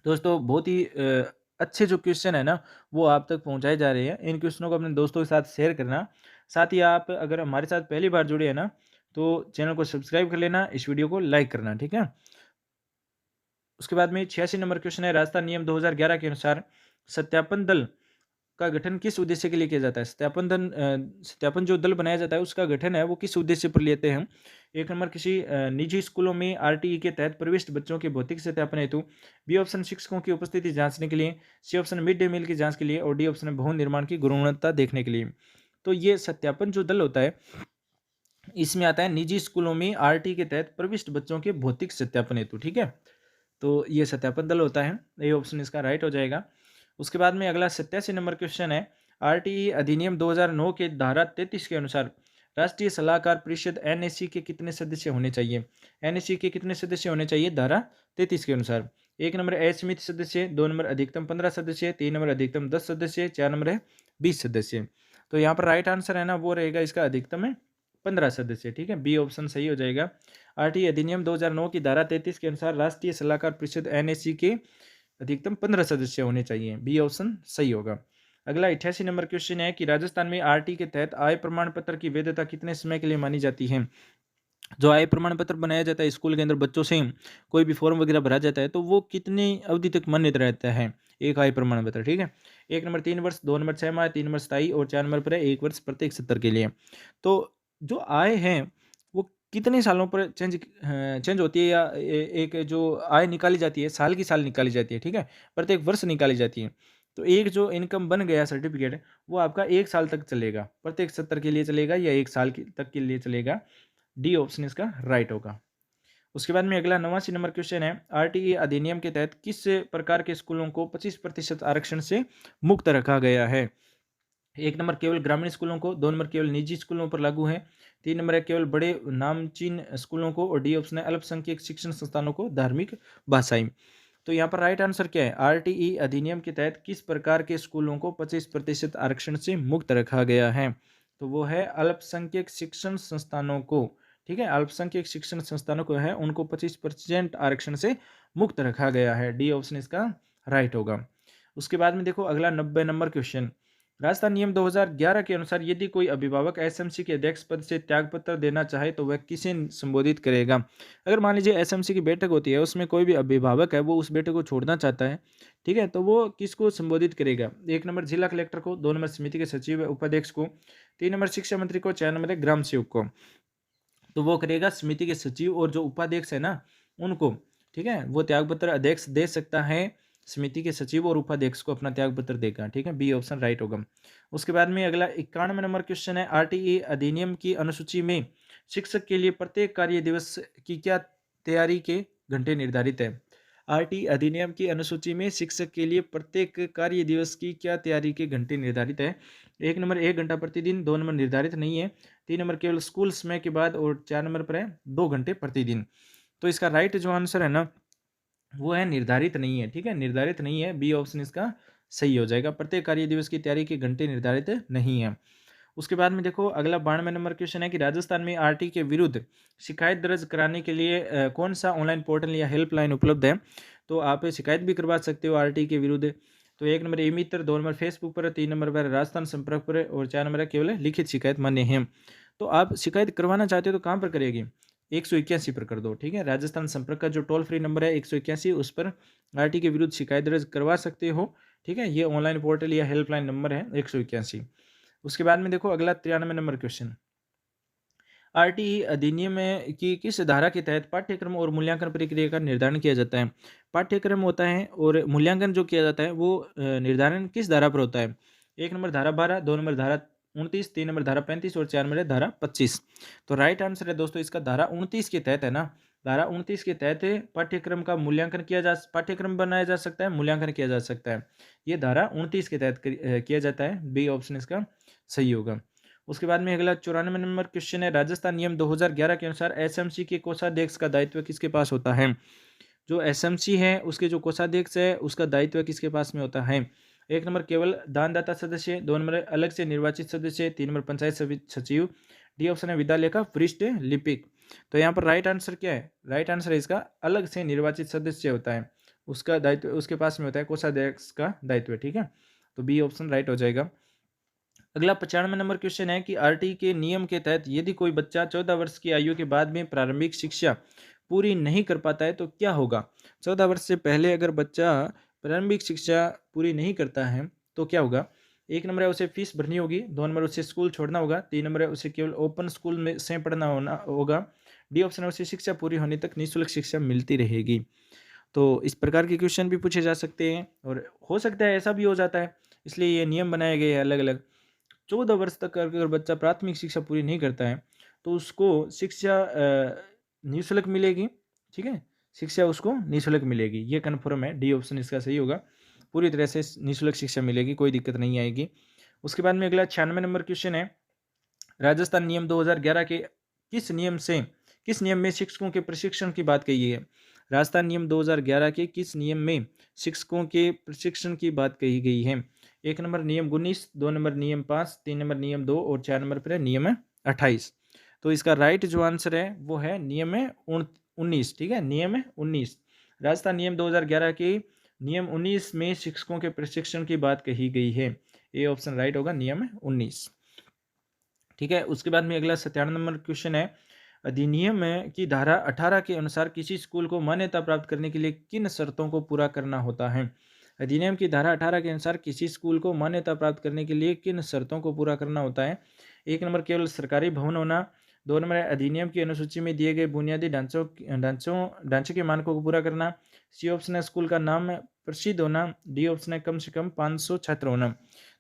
दोस्तों बहुत ही अच्छे जो क्वेश्चन है ना वो आप तक पहुंचाए जा रहे हैं, इन क्वेश्चनों को अपने दोस्तों के साथ शेयर करना। साथ ही आप अगर हमारे साथ पहली बार जुड़े हैं ना तो चैनल को सब्सक्राइब कर लेना, इस वीडियो को लाइक करना, ठीक है। उसके बाद में 86 नंबर क्वेश्चन है, राजस्थान नियम 2011 के अनुसार सत्यापन दल का गठन किस उद्देश्य के लिए किया जाता है? सत्यापन जो दल बनाया जाता है उसका गठन है वो किस उद्देश्य पर लेते हैं? 1 नंबर किसी निजी स्कूलों में आरटीई के तहत प्रविष्ट बच्चों के भौतिक सत्यापन हेतु, बी ऑप्शन शिक्षकों की उपस्थिति जांचने के लिए, C option mid day meal की जांच के लिए, और डी ऑप्शन भवन निर्माण की गुणवत्ता देखने के लिए। तो ये सत्यापन जो दल होता है इसमें आता है निजी स्कूलों में आरटीई के तहत प्रविष्ट बच्चों के भौतिक सत्यापन हेतु, ठीक है। तो ये सत्यापन दल होता है, ये ऑप्शन इसका राइट हो जाएगा। उसके बाद में अगला 87 नंबर क्वेश्चन है, आरटीई अधिनियम 2009 के धारा 33 के अनुसार राष्ट्रीय सलाहकार परिषद एनएससी के कितने सदस्य होने चाहिए? एनएससी के कितने सदस्य होने चाहिए धारा 33 के अनुसार? 1 नंबर असीमित सदस्य, 2 नंबर अधिकतम 15 सदस्य, 3 नंबर अधिकतम 10 सदस्य, 4 नंबर है 20 सदस्य। तो यहाँ पर राइट आंसर है ना वो रहेगा इसका अधिकतम है 15 सदस्य, ठीक है। बी ऑप्शन सही हो जाएगा। आरटीई अधिनियम 2009 की धारा 33 के अनुसार राष्ट्रीय सलाहकार परिषद एनएससी के अधिकतम 15 सदस्य होने चाहिए, बी ऑप्शन सही होगा। अगला 88 नंबर क्वेश्चन है कि राजस्थान में आरटी के तहत आय प्रमाण पत्र की वैधता कितने समय के लिए मानी जाती है? जो आय प्रमाण पत्र बनाया जाता है स्कूल के अंदर बच्चों से, कोई भी फॉर्म वगैरह भरा जाता है तो वो कितनी अवधि तक मान्य रहता है एक आय प्रमाण पत्र, ठीक है। 1 नंबर 3 वर्ष, 2 नंबर 6 माह, 3 नंबर 27 और 4 नंबर पर है 1 वर्ष प्रत्येक 70 के लिए। तो जो आय है वो कितने सालों पर चेंज होती है, या एक जो आय निकाली जाती है साल की साल निकाली जाती है, ठीक है, प्रत्येक वर्ष निकाली जाती है। तो एक जो इनकम बन गया सर्टिफिकेट, वो आपका 1 साल तक चलेगा, प्रत्येक सत्र के लिए चलेगा या 1 साल तक के लिए चलेगा। डी ऑप्शन इसका राइट होगा। उसके बाद में अगला 89 नंबर क्वेश्चन है, आरटीई अधिनियम के तहत किस प्रकार के स्कूलों को 25% आरक्षण से मुक्त रखा गया है? 1 नंबर केवल ग्रामीण स्कूलों को, 2 नंबर केवल निजी स्कूलों पर लागू है, 3 नंबर है केवल बड़े नामचीन स्कूलों को, और डी ऑप्शन है अल्पसंख्यक शिक्षण संस्थानों को, धार्मिक भाषाई। तो यहाँ पर राइट आंसर क्या है? आरटीई अधिनियम के तहत किस प्रकार के स्कूलों को 25% आरक्षण से मुक्त रखा गया है? तो वो है अल्पसंख्यक शिक्षण संस्थानों को, ठीक है, अल्पसंख्यक शिक्षण संस्थानों को है उनको 25% आरक्षण से मुक्त रखा गया है। डी ऑप्शन इसका राइट होगा। उसके बाद में देखो अगला 90 नंबर क्वेश्चन, राजस्थान नियम 2011 के अनुसार यदि कोई अभिभावक एसएमसी के अध्यक्ष पद से त्यागपत्र देना चाहे तो वह किसे संबोधित करेगा? अगर मान लीजिए एसएमसी की बैठक होती है, उसमें कोई भी अभिभावक है वो उस बैठक को छोड़ना चाहता है, ठीक है, तो वो किसको संबोधित करेगा? 1 नंबर जिला कलेक्टर को, 2 नंबर समिति के सचिव उपाध्यक्ष को, 3 नंबर शिक्षा मंत्री को, 4 नंबर है ग्राम सेवक को। तो वो करेगा समिति के सचिव और जो उपाध्यक्ष है ना उनको, ठीक है, वो त्यागपत्र अध्यक्ष दे सकता है, समिति के सचिव और उपाध्यक्ष को अपना त्यागपत्र देगा, ठीक है, बी ऑप्शन राइट होगा। उसके बाद में अगला 91 नंबर क्वेश्चन है, आरटीई अधिनियम की अनुसूची में शिक्षक के लिए प्रत्येक कार्य दिवस की क्या तैयारी के घंटे निर्धारित है? आरटीई अधिनियम की अनुसूची में शिक्षक के लिए प्रत्येक कार्य दिवस की क्या तैयारी के घंटे निर्धारित है? 1 नंबर 1 घंटा प्रतिदिन, 2 नंबर निर्धारित नहीं है, 3 नंबर केवल स्कूल समय के बाद, और 4 नंबर पर है 2 घंटे प्रतिदिन। तो इसका राइट जो आंसर है ना वो है निर्धारित नहीं है, ठीक है, निर्धारित नहीं है, बी ऑप्शन इसका सही हो जाएगा। प्रत्येक कार्य दिवस की तैयारी के घंटे निर्धारित नहीं है। उसके बाद में देखो अगला 92 नंबर क्वेश्चन है कि राजस्थान में आरटी के विरुद्ध शिकायत दर्ज कराने के लिए कौन सा ऑनलाइन पोर्टल या हेल्पलाइन उपलब्ध है? तो आप शिकायत भी करवा सकते हो आरटी के विरुद्ध। तो 1 नंबर ई मित्र, 2 नंबर फेसबुक पर, 3 नंबर पर राजस्थान संपर्क पर, और 4 नंबर है केवल लिखित शिकायत मान्य है। तो आप शिकायत करवाना चाहते हो तो कहाँ पर करेगी? 181 पर कर दो, ठीक है, राजस्थान संपर्क का जो टोल फ्री नंबर है 181, उस पर आरटी के विरुद्ध शिकायत दर्ज करवा सकते हो, ठीक है, ये ऑनलाइन पोर्टल या हेल्पलाइन नंबर है 181। उसके बाद में देखो अगला 93 नंबर क्वेश्चन, आरटीई अधिनियम में की किस धारा के तहत पाठ्यक्रम और मूल्यांकन प्रक्रिया का निर्धारण किया जाता है? पाठ्यक्रम होता है और मूल्यांकन जो किया जाता है वो निर्धारण किस धारा पर होता है? 1 नंबर धारा 12, 2 नंबर धारा 29, 3 नंबर धारा 35 और 4 नंबर है धारा 25। तो राइट आंसर है दोस्तों इसका धारा 29 के तहत है ना, धारा 29 के तहत पाठ्यक्रम का मूल्यांकन पाठ्यक्रम बनाया जा सकता है, मूल्यांकन किया जा सकता है, ये धारा 29 के तहत किया जाता है, बी ऑप्शन इसका सही होगा। उसके बाद में अगला 94 नंबर क्वेश्चन है, राजस्थान नियम 2011 के अनुसार एसएमसी के कोषाध्यक्ष का दायित्व किसके पास होता है? जो एसएमसी है उसके जो कोषाध्यक्ष है उसका दायित्व किसके पास में होता है? 1 नंबर केवल दानदाता सदस्य, 2 नंबर अलग से निर्वाचित सदस्य, 3 नंबर पंचायत सचिव, डी ऑप्शन है विद्यालय का वरिष्ठ लिपिक। तो यहाँ पर राइट आंसर क्या है? राइट आंसर है इसका अलग से निर्वाचित सदस्य होता है, उसका दायित्व उसके पास में होता है कोषाध्यक्ष का दायित्व, ठीक है, तो बी ऑप्शन राइट हो जाएगा। अगला 95 नंबर क्वेश्चन है कि आरटी के नियम के तहत यदि कोई बच्चा 14 वर्ष की आयु के बाद में प्रारंभिक शिक्षा पूरी नहीं कर पाता है तो क्या होगा? 14 वर्ष से पहले अगर बच्चा प्रारंभिक शिक्षा पूरी नहीं करता है तो क्या होगा? 1 नंबर है उसे फीस भरनी होगी, 2 नंबर उसे स्कूल छोड़ना होगा, 3 नंबर है उसे केवल ओपन स्कूल में से पढ़ना होगा, डी ऑप्शन है उसे शिक्षा पूरी होने तक निःशुल्क शिक्षा मिलती रहेगी। तो इस प्रकार के क्वेश्चन भी पूछे जा सकते हैं और हो सकता है ऐसा भी हो जाता है, इसलिए ये नियम बनाए गए हैं अलग अलग। 14 वर्ष तक अगर बच्चा प्राथमिक शिक्षा पूरी नहीं करता है तो उसको शिक्षा निःशुल्क मिलेगी, ठीक है, शिक्षा उसको निःशुल्क मिलेगी, ये कन्फर्म है, डी ऑप्शन इसका सही होगा, पूरी तरह से निःशुल्क शिक्षा मिलेगी, कोई दिक्कत नहीं आएगी। उसके बाद में अगला 96 नंबर क्वेश्चन है, राजस्थान नियम 2011 के किस नियम में शिक्षकों के प्रशिक्षण की बात कही है? राजस्थान नियम 2011 के किस नियम में शिक्षकों के प्रशिक्षण की बात कही गई है? 1 नंबर नियम 19, 2 नंबर नियम 5, 3 नंबर नियम 2 और 4 नंबर पर है नियम 28। तो इसका राइट जो आंसर है वो है नियम 19, ठीक है, नियम 19। राजस्थान नियम 2011 के नियम 19 में शिक्षकों के प्रशिक्षण की बात कही गई है, ये ऑप्शन राइट होगा, नियम 19, ठीक है। उसके बाद में अगला 97 नंबर क्वेश्चन है, अधिनियम की धारा 18 के अनुसार किसी स्कूल को मान्यता प्राप्त करने के लिए किन शर्तों को पूरा करना होता है? अधिनियम की धारा 18 के अनुसार किसी स्कूल को मान्यता प्राप्त करने के लिए किन शर्तों को पूरा करना होता है? 1 नंबर केवल सरकारी भवन होना, 2 नंबर है अधिनियम की अनुसूची में दिए गए बुनियादी ढांचे के मानकों को पूरा करना। सी ऑप्शन है स्कूल का नाम प्रसिद्ध होना। डी ऑप्शन है कम से कम 500 छात्र होना।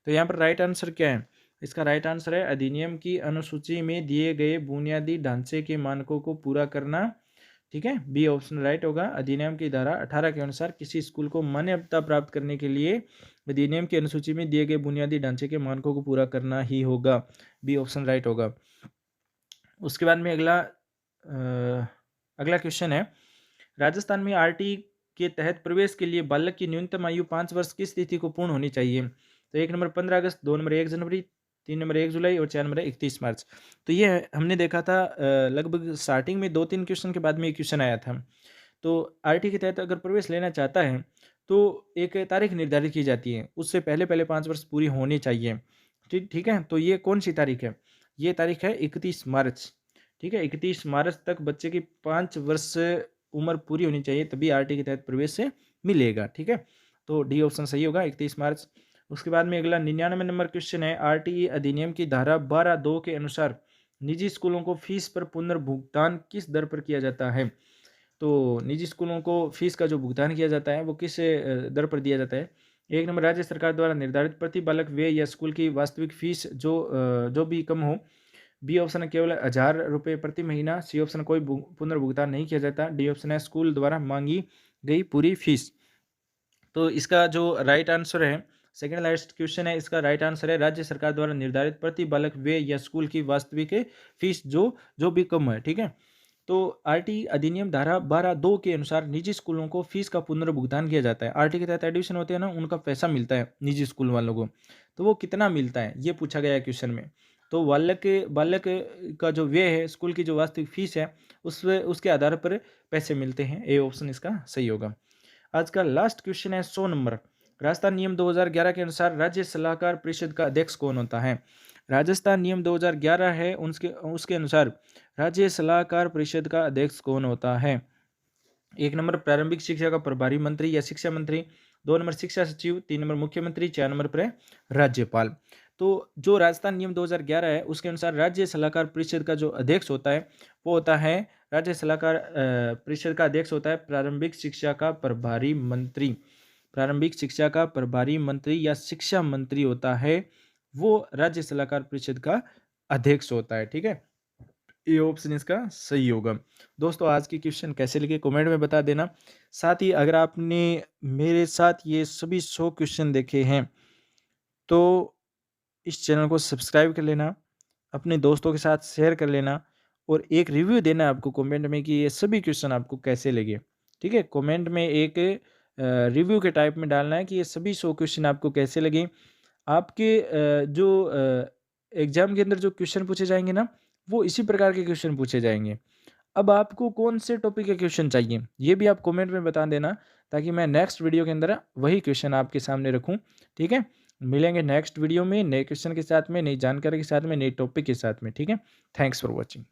तो यहाँ पर राइट आंसर क्या है? इसका राइट आंसर है अधिनियम की अनुसूची में दिए गए बुनियादी ढांचे के मानकों को पूरा करना। ठीक है, बी ऑप्शन राइट होगा। अधिनियम की धारा 18 के अनुसार किसी स्कूल को मान्यता प्राप्त करने के लिए अधिनियम की अनुसूची में दिए गए बुनियादी ढांचे के मानकों को पूरा करना ही होगा। बी ऑप्शन राइट होगा। उसके बाद में अगला क्वेश्चन है, राजस्थान में आरटी के तहत प्रवेश के लिए बालक की न्यूनतम आयु 5 वर्ष किस तिथि को पूर्ण होनी चाहिए? तो 1 नंबर 15 अगस्त, 2 नंबर 1 जनवरी, 3 नंबर 1 जुलाई और 4 नंबर 31 मार्च। तो ये हमने देखा था लगभग स्टार्टिंग में 2-3 क्वेश्चन के बाद में ये क्वेश्चन आया था। तो आरटी के तहत अगर प्रवेश लेना चाहता है तो एक तारीख निर्धारित की जाती है, उससे पहले पहले 5 वर्ष पूरी होनी चाहिए। ठीक है, तो ये कौन सी तारीख है? ये तारीख है 31 मार्च। ठीक है, 31 मार्च तक बच्चे की 5 वर्ष उम्र पूरी होनी चाहिए, तभी आरटी के तहत प्रवेश से मिलेगा। ठीक है, तो डी ऑप्शन सही होगा, 31 मार्च। उसके बाद में अगला 99 नंबर क्वेश्चन है, आरटीई अधिनियम की धारा 12(2) के अनुसार निजी स्कूलों को फीस पर पुनर्भुगतान किस दर पर किया जाता है? तो निजी स्कूलों को फीस का जो भुगतान किया जाता है वो किस दर पर दिया जाता है? 1 नंबर राज्य सरकार द्वारा निर्धारित प्रति बालक व्यय या स्कूल की वास्तविक फीस जो भी कम हो। बी ऑप्शन है केवल 1000 रुपये प्रति महीना। सी ऑप्शन कोई पुनर्भुगतान नहीं किया जाता। डी ऑप्शन है स्कूल द्वारा मांगी गई पूरी फीस। तो इसका जो राइट आंसर है, सेकेंड लास्ट क्वेश्चन है, इसका राइट आंसर है राज्य सरकार द्वारा निर्धारित प्रति बालक व्यय या स्कूल की वास्तविक फीस जो भी कम है। ठीक है, तो आरटी अधिनियम धारा 12(2) के अनुसार निजी स्कूलों को फीस का पुनर्भुगतान किया जाता है। आरटी के तहत एडमिशन होते हैं ना, उनका पैसा मिलता है निजी स्कूल वालों को, तो वो कितना मिलता है ये पूछा गया है क्वेश्चन में। तो बालक का जो व्यय है, स्कूल की जो वास्तविक फीस है, उसके आधार पर पैसे मिलते हैं। ए ऑप्शन इसका सही होगा। आज का लास्ट क्वेश्चन है 100 नंबर, राजस्थान नियम 2011 के अनुसार राज्य सलाहकार परिषद का अध्यक्ष कौन होता है? राजस्थान नियम 2011 है, उसके अनुसार राज्य सलाहकार परिषद का अध्यक्ष कौन होता है? 1 नंबर प्रारंभिक शिक्षा का प्रभारी मंत्री या शिक्षा मंत्री, 2 नंबर शिक्षा सचिव, 3 नंबर मुख्यमंत्री, 4 नंबर पर राज्यपाल। तो जो राजस्थान नियम 2011 है उसके अनुसार राज्य सलाहकार परिषद का जो अध्यक्ष होता है वो होता है, राज्य सलाहकार परिषद का अध्यक्ष होता है प्रारंभिक शिक्षा का प्रभारी मंत्री। प्रारंभिक शिक्षा का प्रभारी मंत्री या शिक्षा मंत्री होता है, वो राज्य सलाहकार परिषद का अध्यक्ष होता है। ठीक है, ये ऑप्शन इसका सही होगा। दोस्तों आज की क्वेश्चन कैसे लगे कमेंट में बता देना। साथ ही अगर आपने मेरे साथ ये सभी 100 क्वेश्चन देखे हैं तो इस चैनल को सब्सक्राइब कर लेना, अपने दोस्तों के साथ शेयर कर लेना और एक रिव्यू देना आपको कमेंट में कि ये सभी क्वेश्चन आपको कैसे लगे। ठीक है, कमेंट में एक रिव्यू के टाइप में डालना है कि ये सभी 100 क्वेश्चन आपको कैसे लगे। आपके जो एग्जाम के अंदर जो क्वेश्चन पूछे जाएंगे ना, वो इसी प्रकार के क्वेश्चन पूछे जाएंगे। अब आपको कौन से टॉपिक के क्वेश्चन चाहिए ये भी आप कमेंट में बता देना, ताकि मैं नेक्स्ट वीडियो के अंदर वही क्वेश्चन आपके सामने रखूं। ठीक है, मिलेंगे नेक्स्ट वीडियो में नए क्वेश्चन के साथ में, नई जानकारी के साथ में, नए टॉपिक के साथ में। ठीक है, थैंक्स फॉर वॉचिंग।